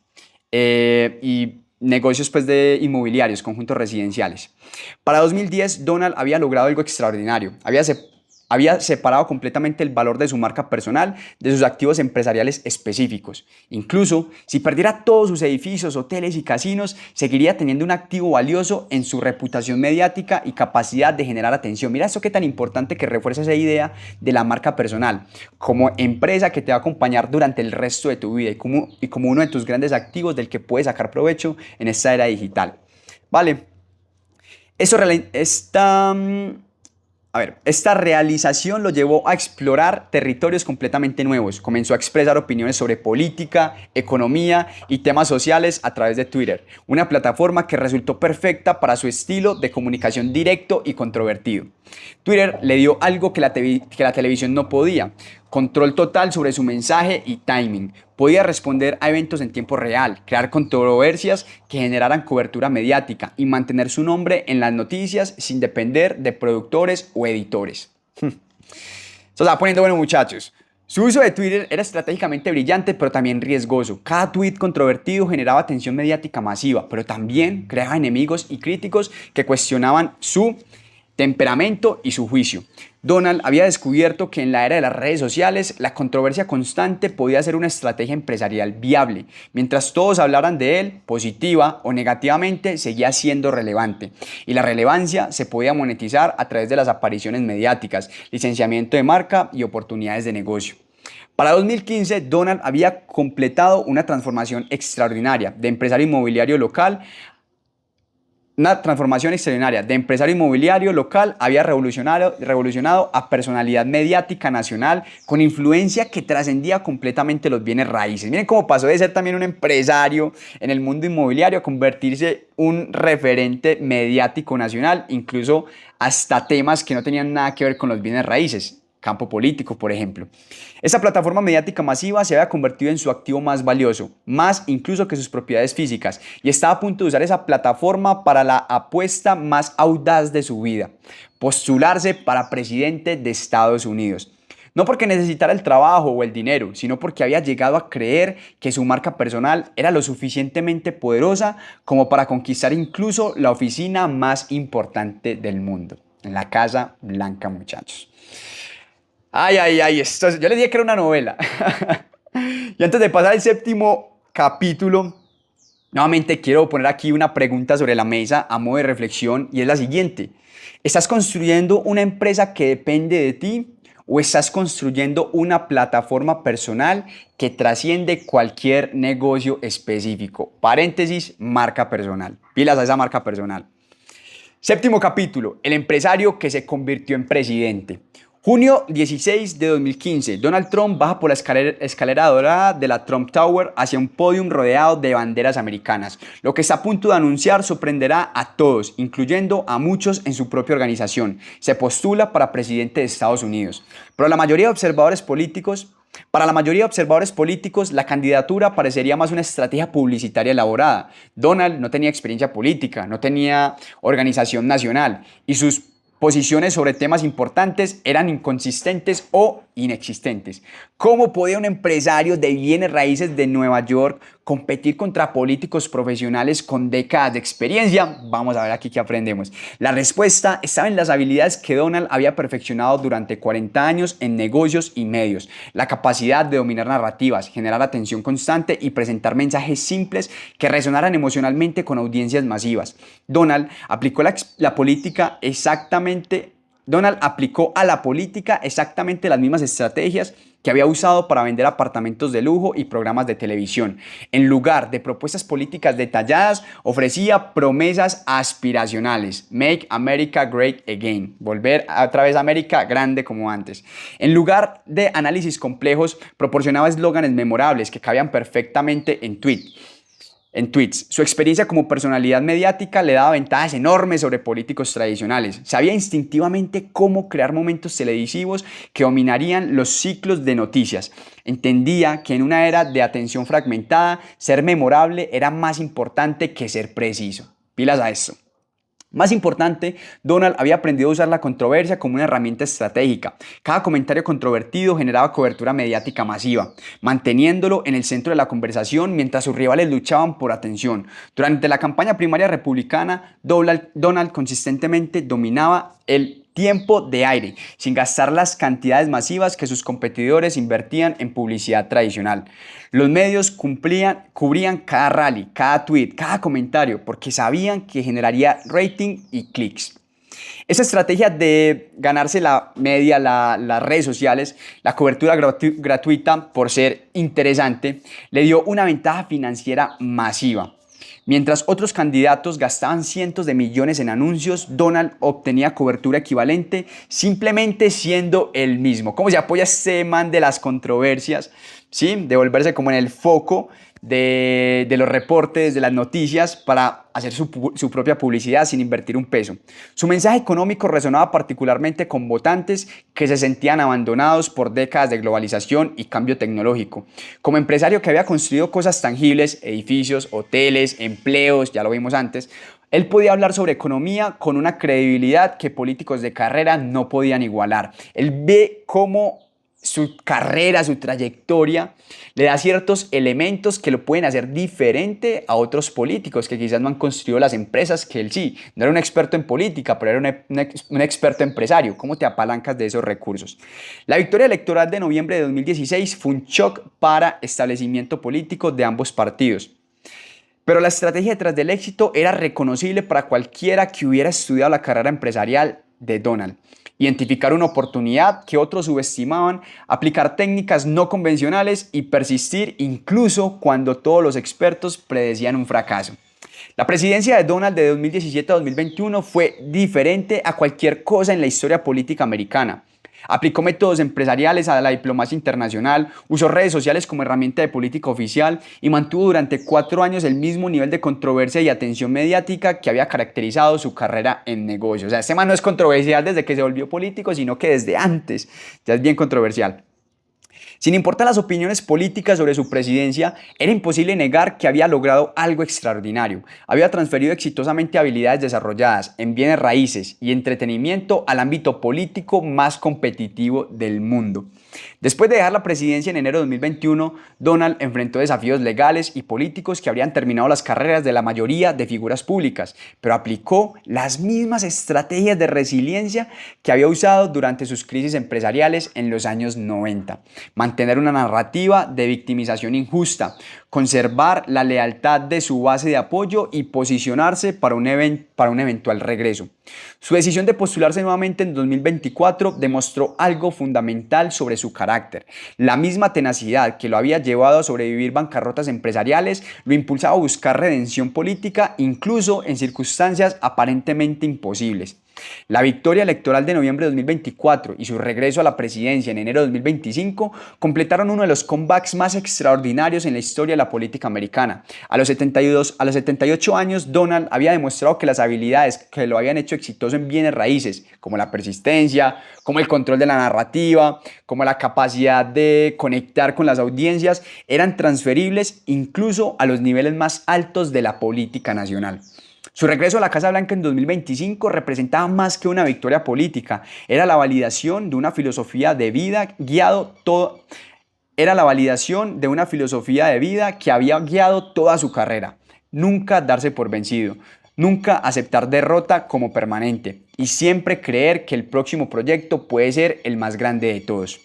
negocios de inmobiliarios, conjuntos residenciales. Para 2010, Donald había logrado algo extraordinario. Había separado completamente el valor de su marca personal de sus activos empresariales específicos. Incluso, si perdiera todos sus edificios, hoteles y casinos, seguiría teniendo un activo valioso en su reputación mediática y capacidad de generar atención. Mira esto qué tan importante que refuerza esa idea de la marca personal como empresa que te va a acompañar durante el resto de tu vida y como uno de tus grandes activos del que puedes sacar provecho en esta era digital. Vale, esta realización lo llevó a explorar territorios completamente nuevos. Comenzó a expresar opiniones sobre política, economía y temas sociales a través de Twitter, una plataforma que resultó perfecta para su estilo de comunicación directo y controvertido. Twitter le dio algo que la televisión no podía: control total sobre su mensaje y timing. Podía responder a eventos en tiempo real, crear controversias que generaran cobertura mediática y mantener su nombre en las noticias sin depender de productores o editores. Esto se va poniendo bueno, muchachos. Su uso de Twitter era estratégicamente brillante, pero también riesgoso. Cada tweet controvertido generaba atención mediática masiva, pero también creaba enemigos y críticos que cuestionaban su temperamento y su juicio. Donald había descubierto que en la era de las redes sociales la controversia constante podía ser una estrategia empresarial viable. Mientras todos hablaran de él, positiva o negativamente, seguía siendo relevante. Y la relevancia se podía monetizar a través de las apariciones mediáticas, licenciamiento de marca y oportunidades de negocio. Para 2015, Donald había completado una transformación extraordinaria de empresario inmobiliario local. Una transformación extraordinaria de empresario inmobiliario local había revolucionado a personalidad mediática nacional con influencia que trascendía completamente los bienes raíces. Miren cómo pasó de ser también un empresario en el mundo inmobiliario a convertirse un referente mediático nacional, incluso hasta temas que no tenían nada que ver con los bienes raíces. Campo político, por ejemplo. Esta plataforma mediática masiva se había convertido en su activo más valioso, más incluso que sus propiedades físicas, y estaba a punto de usar esa plataforma para la apuesta más audaz de su vida: postularse para presidente de Estados Unidos. No porque necesitara el trabajo o el dinero, sino porque había llegado a creer que su marca personal era lo suficientemente poderosa como para conquistar incluso la oficina más importante del mundo, en la Casa Blanca, muchachos. Yo les dije que era una novela. Y antes de pasar al séptimo capítulo, nuevamente quiero poner aquí una pregunta sobre la mesa a modo de reflexión, y es la siguiente: ¿estás construyendo una empresa que depende de ti o estás construyendo una plataforma personal que trasciende cualquier negocio específico? Paréntesis, marca personal. Pilas a esa marca personal. Séptimo capítulo, el empresario que se convirtió en presidente. Junio 16 de 2015, Donald Trump baja por la escalera dorada de la Trump Tower hacia un podium rodeado de banderas americanas. Lo que está a punto de anunciar sorprenderá a todos, incluyendo a muchos en su propia organización. Se postula para presidente de Estados Unidos. Pero para la mayoría de observadores políticos, la candidatura parecería más una estrategia publicitaria elaborada. Donald no tenía experiencia política, no tenía organización nacional y sus posiciones sobre temas importantes eran inconsistentes o inexistentes. ¿Cómo podía un empresario de bienes raíces de Nueva York competir contra políticos profesionales con décadas de experiencia? Vamos a ver aquí qué aprendemos. La respuesta estaba en las habilidades que Donald había perfeccionado durante 40 años en negocios y medios. La capacidad de dominar narrativas, generar atención constante y presentar mensajes simples que resonaran emocionalmente con audiencias masivas. Donald aplicó a la política exactamente las mismas estrategias que había usado para vender apartamentos de lujo y programas de televisión. En lugar de propuestas políticas detalladas, ofrecía promesas aspiracionales. Make America Great Again. Volver otra vez a América grande como antes. En lugar de análisis complejos, proporcionaba eslóganes memorables que cabían perfectamente en tweets. Su experiencia como personalidad mediática le daba ventajas enormes sobre políticos tradicionales. Sabía instintivamente cómo crear momentos televisivos que dominarían los ciclos de noticias. Entendía que en una era de atención fragmentada, ser memorable era más importante que ser preciso. Pilas a esto. Más importante, Donald había aprendido a usar la controversia como una herramienta estratégica. Cada comentario controvertido generaba cobertura mediática masiva, manteniéndolo en el centro de la conversación mientras sus rivales luchaban por atención. Durante la campaña primaria republicana, Donald consistentemente dominaba el tiempo de aire, sin gastar las cantidades masivas que sus competidores invertían en publicidad tradicional. Los medios cubrían cada rally, cada tweet, cada comentario, porque sabían que generaría rating y clics. Esa estrategia de ganarse la media, las redes sociales, la cobertura gratuita por ser interesante, le dio una ventaja financiera masiva. Mientras otros candidatos gastaban cientos de millones en anuncios, Donald obtenía cobertura equivalente simplemente siendo el mismo. ¿Cómo se apoya este man de las controversias? ¿Sí? De volverse como en el foco de los reportes, de las noticias, para hacer su propia publicidad sin invertir un peso. Su mensaje económico resonaba particularmente con votantes que se sentían abandonados por décadas de globalización y cambio tecnológico. Como empresario que había construido cosas tangibles, edificios, hoteles, empleos, ya lo vimos antes, él podía hablar sobre economía con una credibilidad que políticos de carrera no podían igualar. Él ve cómo su carrera, su trayectoria, le da ciertos elementos que lo pueden hacer diferente a otros políticos que quizás no han construido las empresas que él sí. No era un experto en política, pero era un experto empresario. ¿Cómo te apalancas de esos recursos? La victoria electoral de noviembre de 2016 fue un shock para establecimiento político de ambos partidos. Pero la estrategia detrás del éxito era reconocible para cualquiera que hubiera estudiado la carrera empresarial de Donald. Identificar una oportunidad que otros subestimaban, aplicar técnicas no convencionales y persistir incluso cuando todos los expertos predecían un fracaso. La presidencia de Donald de 2017 a 2021 fue diferente a cualquier cosa en la historia política americana. Aplicó métodos empresariales a la diplomacia internacional, usó redes sociales como herramienta de política oficial y mantuvo durante 4 años el mismo nivel de controversia y atención mediática que había caracterizado su carrera en negocios. O sea, este man no es controversial desde que se volvió político, sino que desde antes ya es bien controversial. Sin importar las opiniones políticas sobre su presidencia, era imposible negar que había logrado algo extraordinario. Había transferido exitosamente habilidades desarrolladas en bienes raíces y entretenimiento al ámbito político más competitivo del mundo. Después de dejar la presidencia en enero de 2021, Donald enfrentó desafíos legales y políticos que habrían terminado las carreras de la mayoría de figuras públicas, pero aplicó las mismas estrategias de resiliencia que había usado durante sus crisis empresariales en los años 90. Mantener una narrativa de victimización injusta, conservar la lealtad de su base de apoyo y posicionarse para un eventual regreso. Su decisión de postularse nuevamente en 2024 demostró algo fundamental sobre su su carácter. La misma tenacidad que lo había llevado a sobrevivir bancarrotas empresariales lo impulsaba a buscar redención política incluso en circunstancias aparentemente imposibles. La victoria electoral de noviembre de 2024 y su regreso a la presidencia en enero de 2025 completaron uno de los comebacks más extraordinarios en la historia de la política americana. A los 78 años, Donald había demostrado que las habilidades que lo habían hecho exitoso en bienes raíces, como la persistencia, como el control de la narrativa, como la capacidad de conectar con las audiencias, eran transferibles incluso a los niveles más altos de la política nacional. Su regreso a la Casa Blanca en 2025 representaba más que una victoria política, era la validación de una filosofía de vida que había guiado toda su carrera. Nunca darse por vencido, nunca aceptar derrota como permanente y siempre creer que el próximo proyecto puede ser el más grande de todos.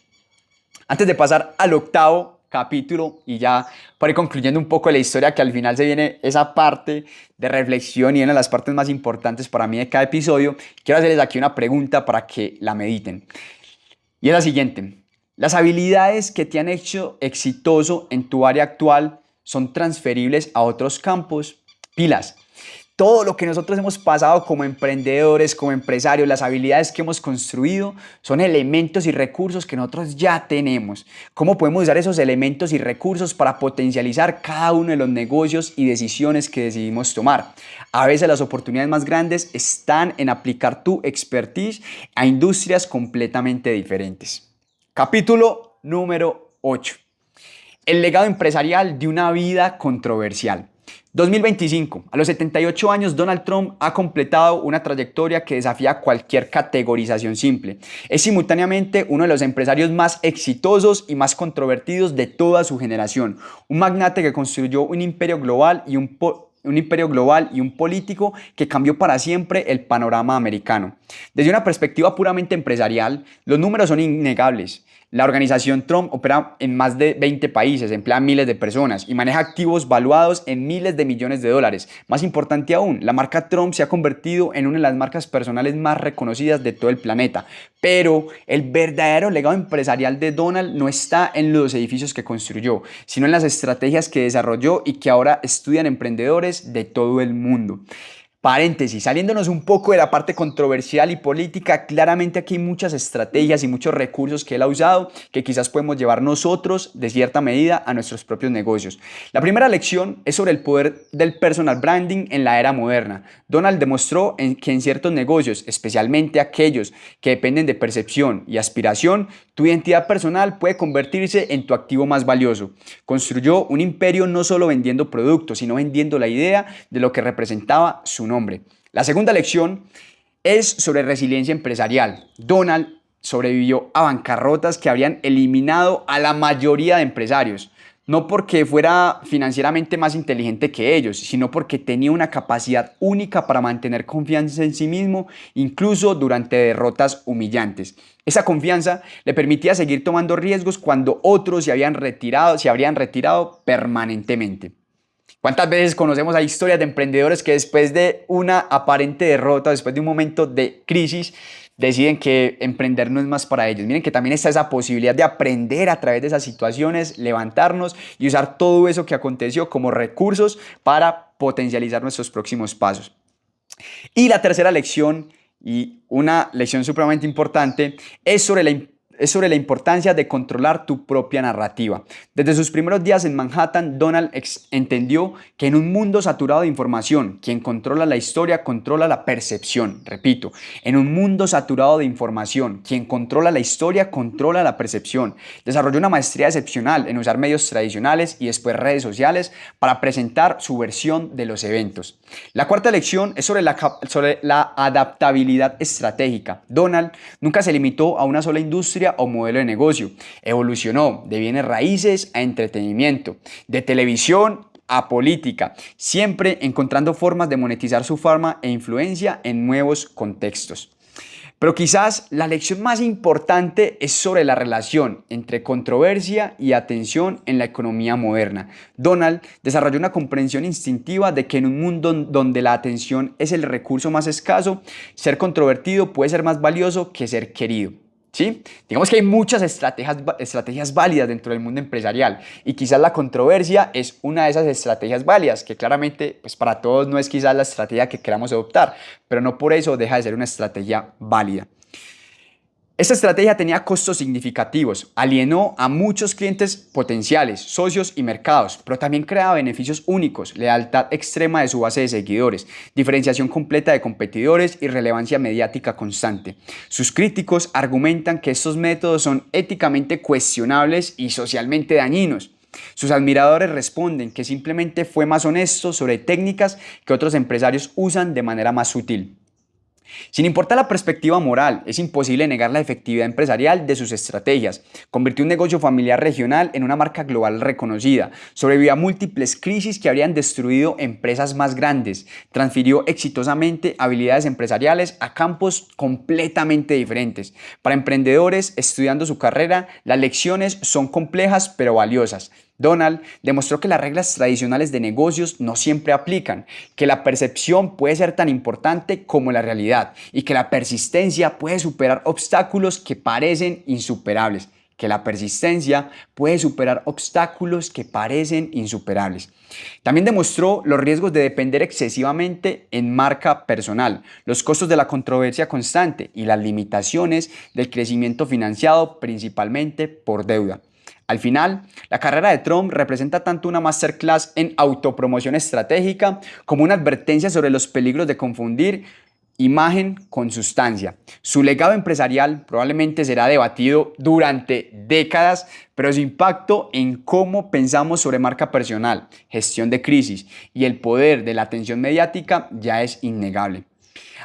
Antes de pasar al octavo capítulo y ya para ir concluyendo un poco la historia, que al final se viene esa parte de reflexión y una de las partes más importantes para mí de cada episodio, quiero hacerles aquí una pregunta para que la mediten. Y es la siguiente: ¿las habilidades que te han hecho exitoso en tu área actual son transferibles a otros campos? Pilas. Todo lo que nosotros hemos pasado como emprendedores, como empresarios, las habilidades que hemos construido son elementos y recursos que nosotros ya tenemos. ¿Cómo podemos usar esos elementos y recursos para potencializar cada uno de los negocios y decisiones que decidimos tomar? A veces las oportunidades más grandes están en aplicar tu expertise a industrias completamente diferentes. Capítulo número 8. El legado empresarial de una vida controversial. 2025. A los 78 años, Donald Trump ha completado una trayectoria que desafía cualquier categorización simple. Es simultáneamente uno de los empresarios más exitosos y más controvertidos de toda su generación. Un magnate que construyó un imperio global y un político que cambió para siempre el panorama americano. Desde una perspectiva puramente empresarial, los números son innegables. La organización Trump opera en más de 20 países, emplea a miles de personas y maneja activos valuados en miles de millones de dólares. Más importante aún, la marca Trump se ha convertido en una de las marcas personales más reconocidas de todo el planeta. Pero el verdadero legado empresarial de Donald no está en los edificios que construyó, sino en las estrategias que desarrolló y que ahora estudian emprendedores de todo el mundo. Paréntesis, saliéndonos un poco de la parte controversial y política, claramente aquí hay muchas estrategias y muchos recursos que él ha usado que quizás podemos llevar nosotros de cierta medida a nuestros propios negocios. La primera lección es sobre el poder del personal branding en la era moderna. Donald demostró que en ciertos negocios, especialmente aquellos que dependen de percepción y aspiración, tu identidad personal puede convertirse en tu activo más valioso. Construyó un imperio no solo vendiendo productos, sino vendiendo la idea de lo que representaba su nombre. La segunda lección es sobre resiliencia empresarial. Donald sobrevivió a bancarrotas que habrían eliminado a la mayoría de empresarios. No porque fuera financieramente más inteligente que ellos, sino porque tenía una capacidad única para mantener confianza en sí mismo, incluso durante derrotas humillantes. Esa confianza le permitía seguir tomando riesgos cuando otros se habrían retirado permanentemente. ¿Cuántas veces conocemos a historias de emprendedores que después de una aparente derrota, después de un momento de crisis, deciden que emprender no es más para ellos? Miren que también está esa posibilidad de aprender a través de esas situaciones, levantarnos y usar todo eso que aconteció como recursos para potencializar nuestros próximos pasos. Y la tercera lección, y una lección supremamente importante, es sobre la importancia de controlar tu propia narrativa. Desde sus primeros días en Manhattan, Donald entendió que en un mundo saturado de información, quien controla la historia controla la percepción. Repito, en un mundo saturado de información, quien controla la historia controla la percepción. Desarrolló una maestría excepcional en usar medios tradicionales y después redes sociales para presentar su versión de los eventos. La cuarta lección es sobre la adaptabilidad estratégica. Donald nunca se limitó a una sola industria o modelo de negocio. Evolucionó de bienes raíces a entretenimiento, de televisión a política, siempre encontrando formas de monetizar su fama e influencia en nuevos contextos. Pero quizás la lección más importante es sobre la relación entre controversia y atención en la economía moderna. Donald desarrolló una comprensión instintiva de que en un mundo donde la atención es el recurso más escaso, ser controvertido puede ser más valioso que ser querido. ¿Sí? Digamos que hay muchas estrategias válidas dentro del mundo empresarial y quizás la controversia es una de esas estrategias válidas, que claramente pues para todos no es quizás la estrategia que queramos adoptar, pero no por eso deja de ser una estrategia válida. Esta estrategia tenía costos significativos, alienó a muchos clientes potenciales, socios y mercados, pero también creaba beneficios únicos, lealtad extrema de su base de seguidores, diferenciación completa de competidores y relevancia mediática constante. Sus críticos argumentan que estos métodos son éticamente cuestionables y socialmente dañinos. Sus admiradores responden que simplemente fue más honesto sobre técnicas que otros empresarios usan de manera más sutil. Sin importar la perspectiva moral, es imposible negar la efectividad empresarial de sus estrategias. Convirtió un negocio familiar regional en una marca global reconocida. Sobrevivió a múltiples crisis que habrían destruido empresas más grandes. Transfirió exitosamente habilidades empresariales a campos completamente diferentes. Para emprendedores estudiando su carrera, las lecciones son complejas pero valiosas. Donald demostró que las reglas tradicionales de negocios no siempre aplican, que la percepción puede ser tan importante como la realidad y que la persistencia puede superar obstáculos que parecen insuperables. También demostró los riesgos de depender excesivamente en marca personal, los costos de la controversia constante y las limitaciones del crecimiento financiado principalmente por deuda. Al final, la carrera de Trump representa tanto una masterclass en autopromoción estratégica como una advertencia sobre los peligros de confundir imagen con sustancia. Su legado empresarial probablemente será debatido durante décadas, pero su impacto en cómo pensamos sobre marca personal, gestión de crisis y el poder de la atención mediática ya es innegable.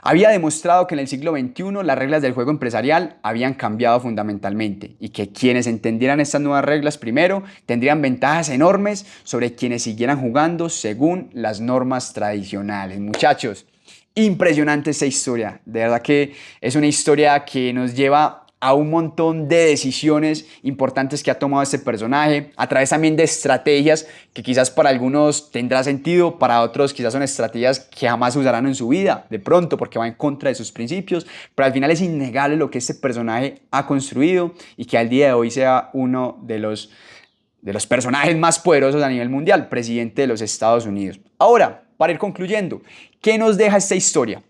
Había demostrado que en el siglo XXI las reglas del juego empresarial habían cambiado fundamentalmente y que quienes entendieran estas nuevas reglas primero tendrían ventajas enormes sobre quienes siguieran jugando según las normas tradicionales. Muchachos, impresionante esta historia. De verdad que es una historia que nos lleva a un montón de decisiones importantes que ha tomado este personaje, a través también de estrategias que quizás para algunos tendrá sentido, para otros quizás son estrategias que jamás usarán en su vida, de pronto porque va en contra de sus principios, pero al final es innegable lo que este personaje ha construido y que al día de hoy sea uno de los personajes más poderosos a nivel mundial, presidente de los Estados Unidos. Ahora, para ir concluyendo, ¿qué nos deja esta historia?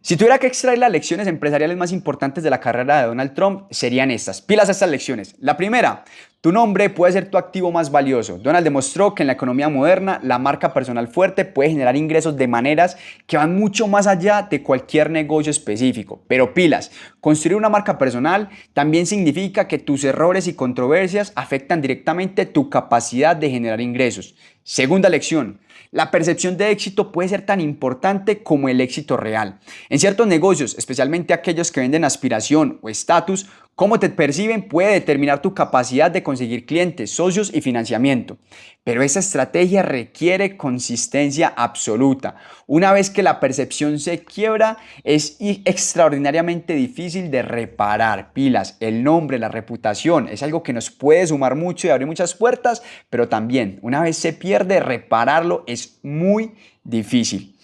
Si tuviera que extraer las lecciones empresariales más importantes de la carrera de Donald Trump, serían estas. Pilas a estas lecciones. La primera, tu nombre puede ser tu activo más valioso. Donald demostró que en la economía moderna, la marca personal fuerte puede generar ingresos de maneras que van mucho más allá de cualquier negocio específico. Pero pilas, construir una marca personal también significa que tus errores y controversias afectan directamente tu capacidad de generar ingresos. Segunda lección. La percepción de éxito puede ser tan importante como el éxito real. En ciertos negocios, especialmente aquellos que venden aspiración o estatus, cómo te perciben puede determinar tu capacidad de conseguir clientes, socios y financiamiento. Pero esa estrategia requiere consistencia absoluta. Una vez que la percepción se quiebra, es extraordinariamente difícil de reparar. Pilas, el nombre, la reputación, es algo que nos puede sumar mucho y abrir muchas puertas, pero también, una vez se pierde, repararlo es muy difícil.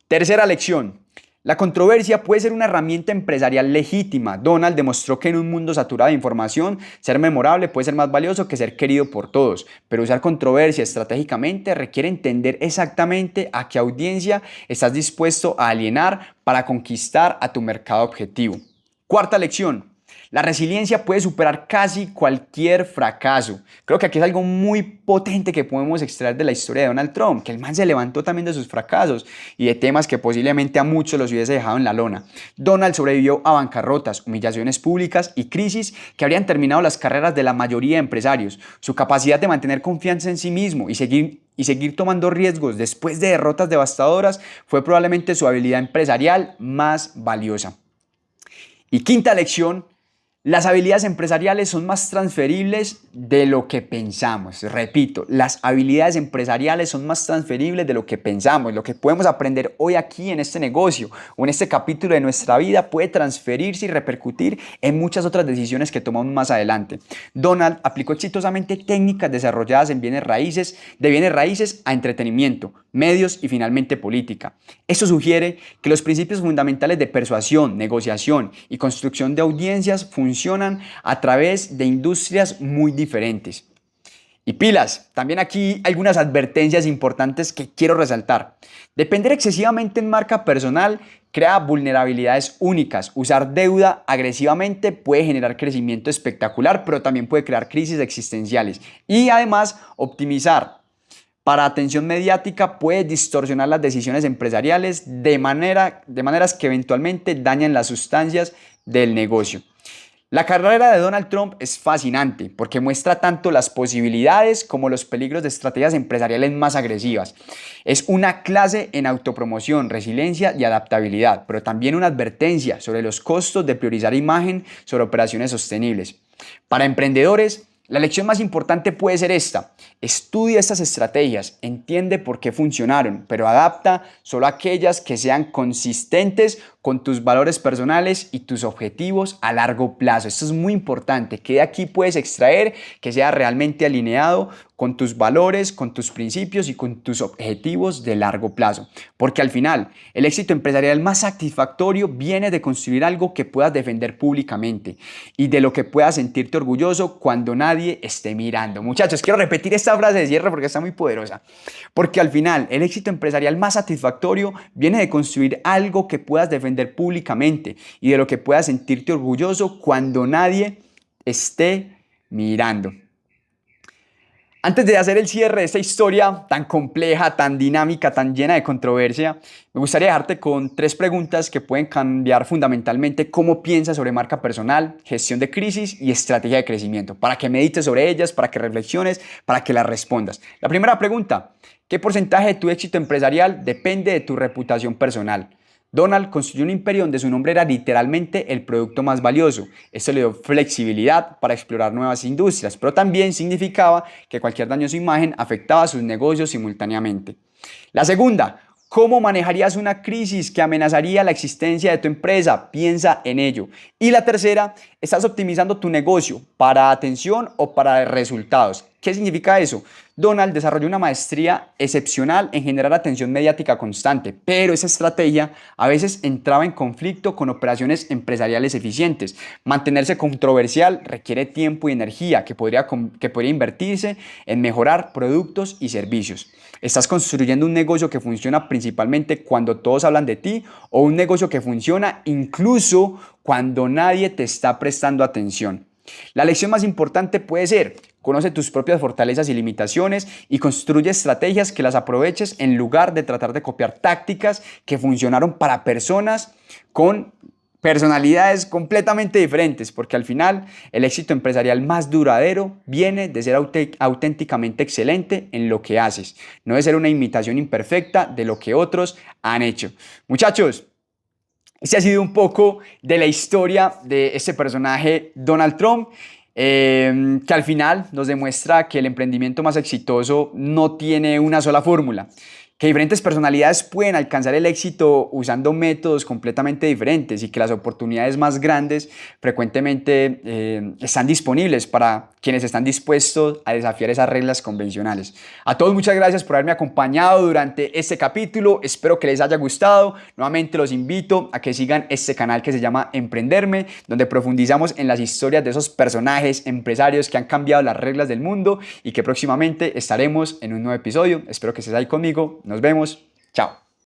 Tercera lección. La controversia puede ser una herramienta empresarial legítima. Donald demostró que en un mundo saturado de información, ser memorable puede ser más valioso que ser querido por todos. Pero usar controversia estratégicamente requiere entender exactamente a qué audiencia estás dispuesto a alienar para conquistar a tu mercado objetivo. Cuarta lección. La resiliencia puede superar casi cualquier fracaso. Creo que aquí es algo muy potente que podemos extraer de la historia de Donald Trump, que el man se levantó también de sus fracasos y de temas que posiblemente a muchos los hubiese dejado en la lona. Donald sobrevivió a bancarrotas, humillaciones públicas y crisis que habrían terminado las carreras de la mayoría de empresarios. Su capacidad de mantener confianza en sí mismo y seguir tomando riesgos después de derrotas devastadoras fue probablemente su habilidad empresarial más valiosa. Y quinta lección. Las habilidades empresariales son más transferibles de lo que pensamos. Repito, las habilidades empresariales son más transferibles de lo que pensamos. Lo que podemos aprender hoy aquí en este negocio o en este capítulo de nuestra vida puede transferirse y repercutir en muchas otras decisiones que tomamos más adelante. Donald aplicó exitosamente técnicas desarrolladas en de bienes raíces a entretenimiento, medios y finalmente política. Esto sugiere que los principios fundamentales de persuasión, negociación y construcción de audiencias funcionan a través de industrias muy diferentes. Y pilas, también aquí algunas advertencias importantes que quiero resaltar. Depender excesivamente en marca personal crea vulnerabilidades únicas. Usar deuda agresivamente puede generar crecimiento espectacular, pero también puede crear crisis existenciales. Y además, optimizar para atención mediática puede distorsionar las decisiones empresariales de maneras que eventualmente dañan las sustancias del negocio. La carrera de Donald Trump es fascinante porque muestra tanto las posibilidades como los peligros de estrategias empresariales más agresivas. Es una clase en autopromoción, resiliencia y adaptabilidad, pero también una advertencia sobre los costos de priorizar imagen sobre operaciones sostenibles. Para emprendedores, la lección más importante puede ser esta: estudia estas estrategias, entiende por qué funcionaron, pero adapta solo aquellas que sean consistentes con tus valores personales y tus objetivos a largo plazo. Esto es muy importante, que de aquí puedes extraer que sea realmente alineado con tus valores, con tus principios y con tus objetivos de largo plazo. Porque al final, el éxito empresarial más satisfactorio viene de construir algo que puedas defender públicamente y de lo que puedas sentirte orgulloso cuando nadie esté mirando. Muchachos, quiero repetir esta frase de cierre porque está muy poderosa. Porque al final, el éxito empresarial más satisfactorio viene de construir algo que puedas defender públicamente y de lo que puedas sentirte orgulloso cuando nadie esté mirando. Antes de hacer el cierre de esta historia tan compleja, tan dinámica, tan llena de controversia, me gustaría dejarte con 3 preguntas que pueden cambiar fundamentalmente cómo piensas sobre marca personal, gestión de crisis y estrategia de crecimiento, para que medites sobre ellas, para que reflexiones, para que las respondas. La primera pregunta: ¿qué porcentaje de tu éxito empresarial depende de tu reputación personal? Donald construyó un imperio donde su nombre era literalmente el producto más valioso. Esto le dio flexibilidad para explorar nuevas industrias, pero también significaba que cualquier daño a su imagen afectaba a sus negocios simultáneamente. La segunda: ¿cómo manejarías una crisis que amenazaría la existencia de tu empresa? Piensa en ello. Y la tercera: ¿estás optimizando tu negocio para atención o para resultados? ¿Qué significa eso? Donald desarrolló una maestría excepcional en generar atención mediática constante, pero esa estrategia a veces entraba en conflicto con operaciones empresariales eficientes. Mantenerse controversial requiere tiempo y energía que podría invertirse en mejorar productos y servicios. ¿Estás construyendo un negocio que funciona principalmente cuando todos hablan de ti, o un negocio que funciona incluso cuando nadie te está prestando atención? La lección más importante puede ser: conoce tus propias fortalezas y limitaciones y construye estrategias que las aproveches en lugar de tratar de copiar tácticas que funcionaron para personas con personalidades completamente diferentes, porque al final el éxito empresarial más duradero viene de ser auténticamente excelente en lo que haces, no de ser una imitación imperfecta de lo que otros han hecho. Muchachos, este ha sido un poco de la historia de este personaje Donald Trump, que al final nos demuestra que el emprendimiento más exitoso no tiene una sola fórmula, que diferentes personalidades pueden alcanzar el éxito usando métodos completamente diferentes y que las oportunidades más grandes frecuentemente están disponibles para quienes están dispuestos a desafiar esas reglas convencionales. A todos, muchas gracias por haberme acompañado durante este capítulo. Espero que les haya gustado. Nuevamente los invito a que sigan este canal que se llama Emprenderme, donde profundizamos en las historias de esos personajes empresarios que han cambiado las reglas del mundo y que próximamente estaremos en un nuevo episodio. Espero que estés ahí conmigo. Nos vemos. Chao.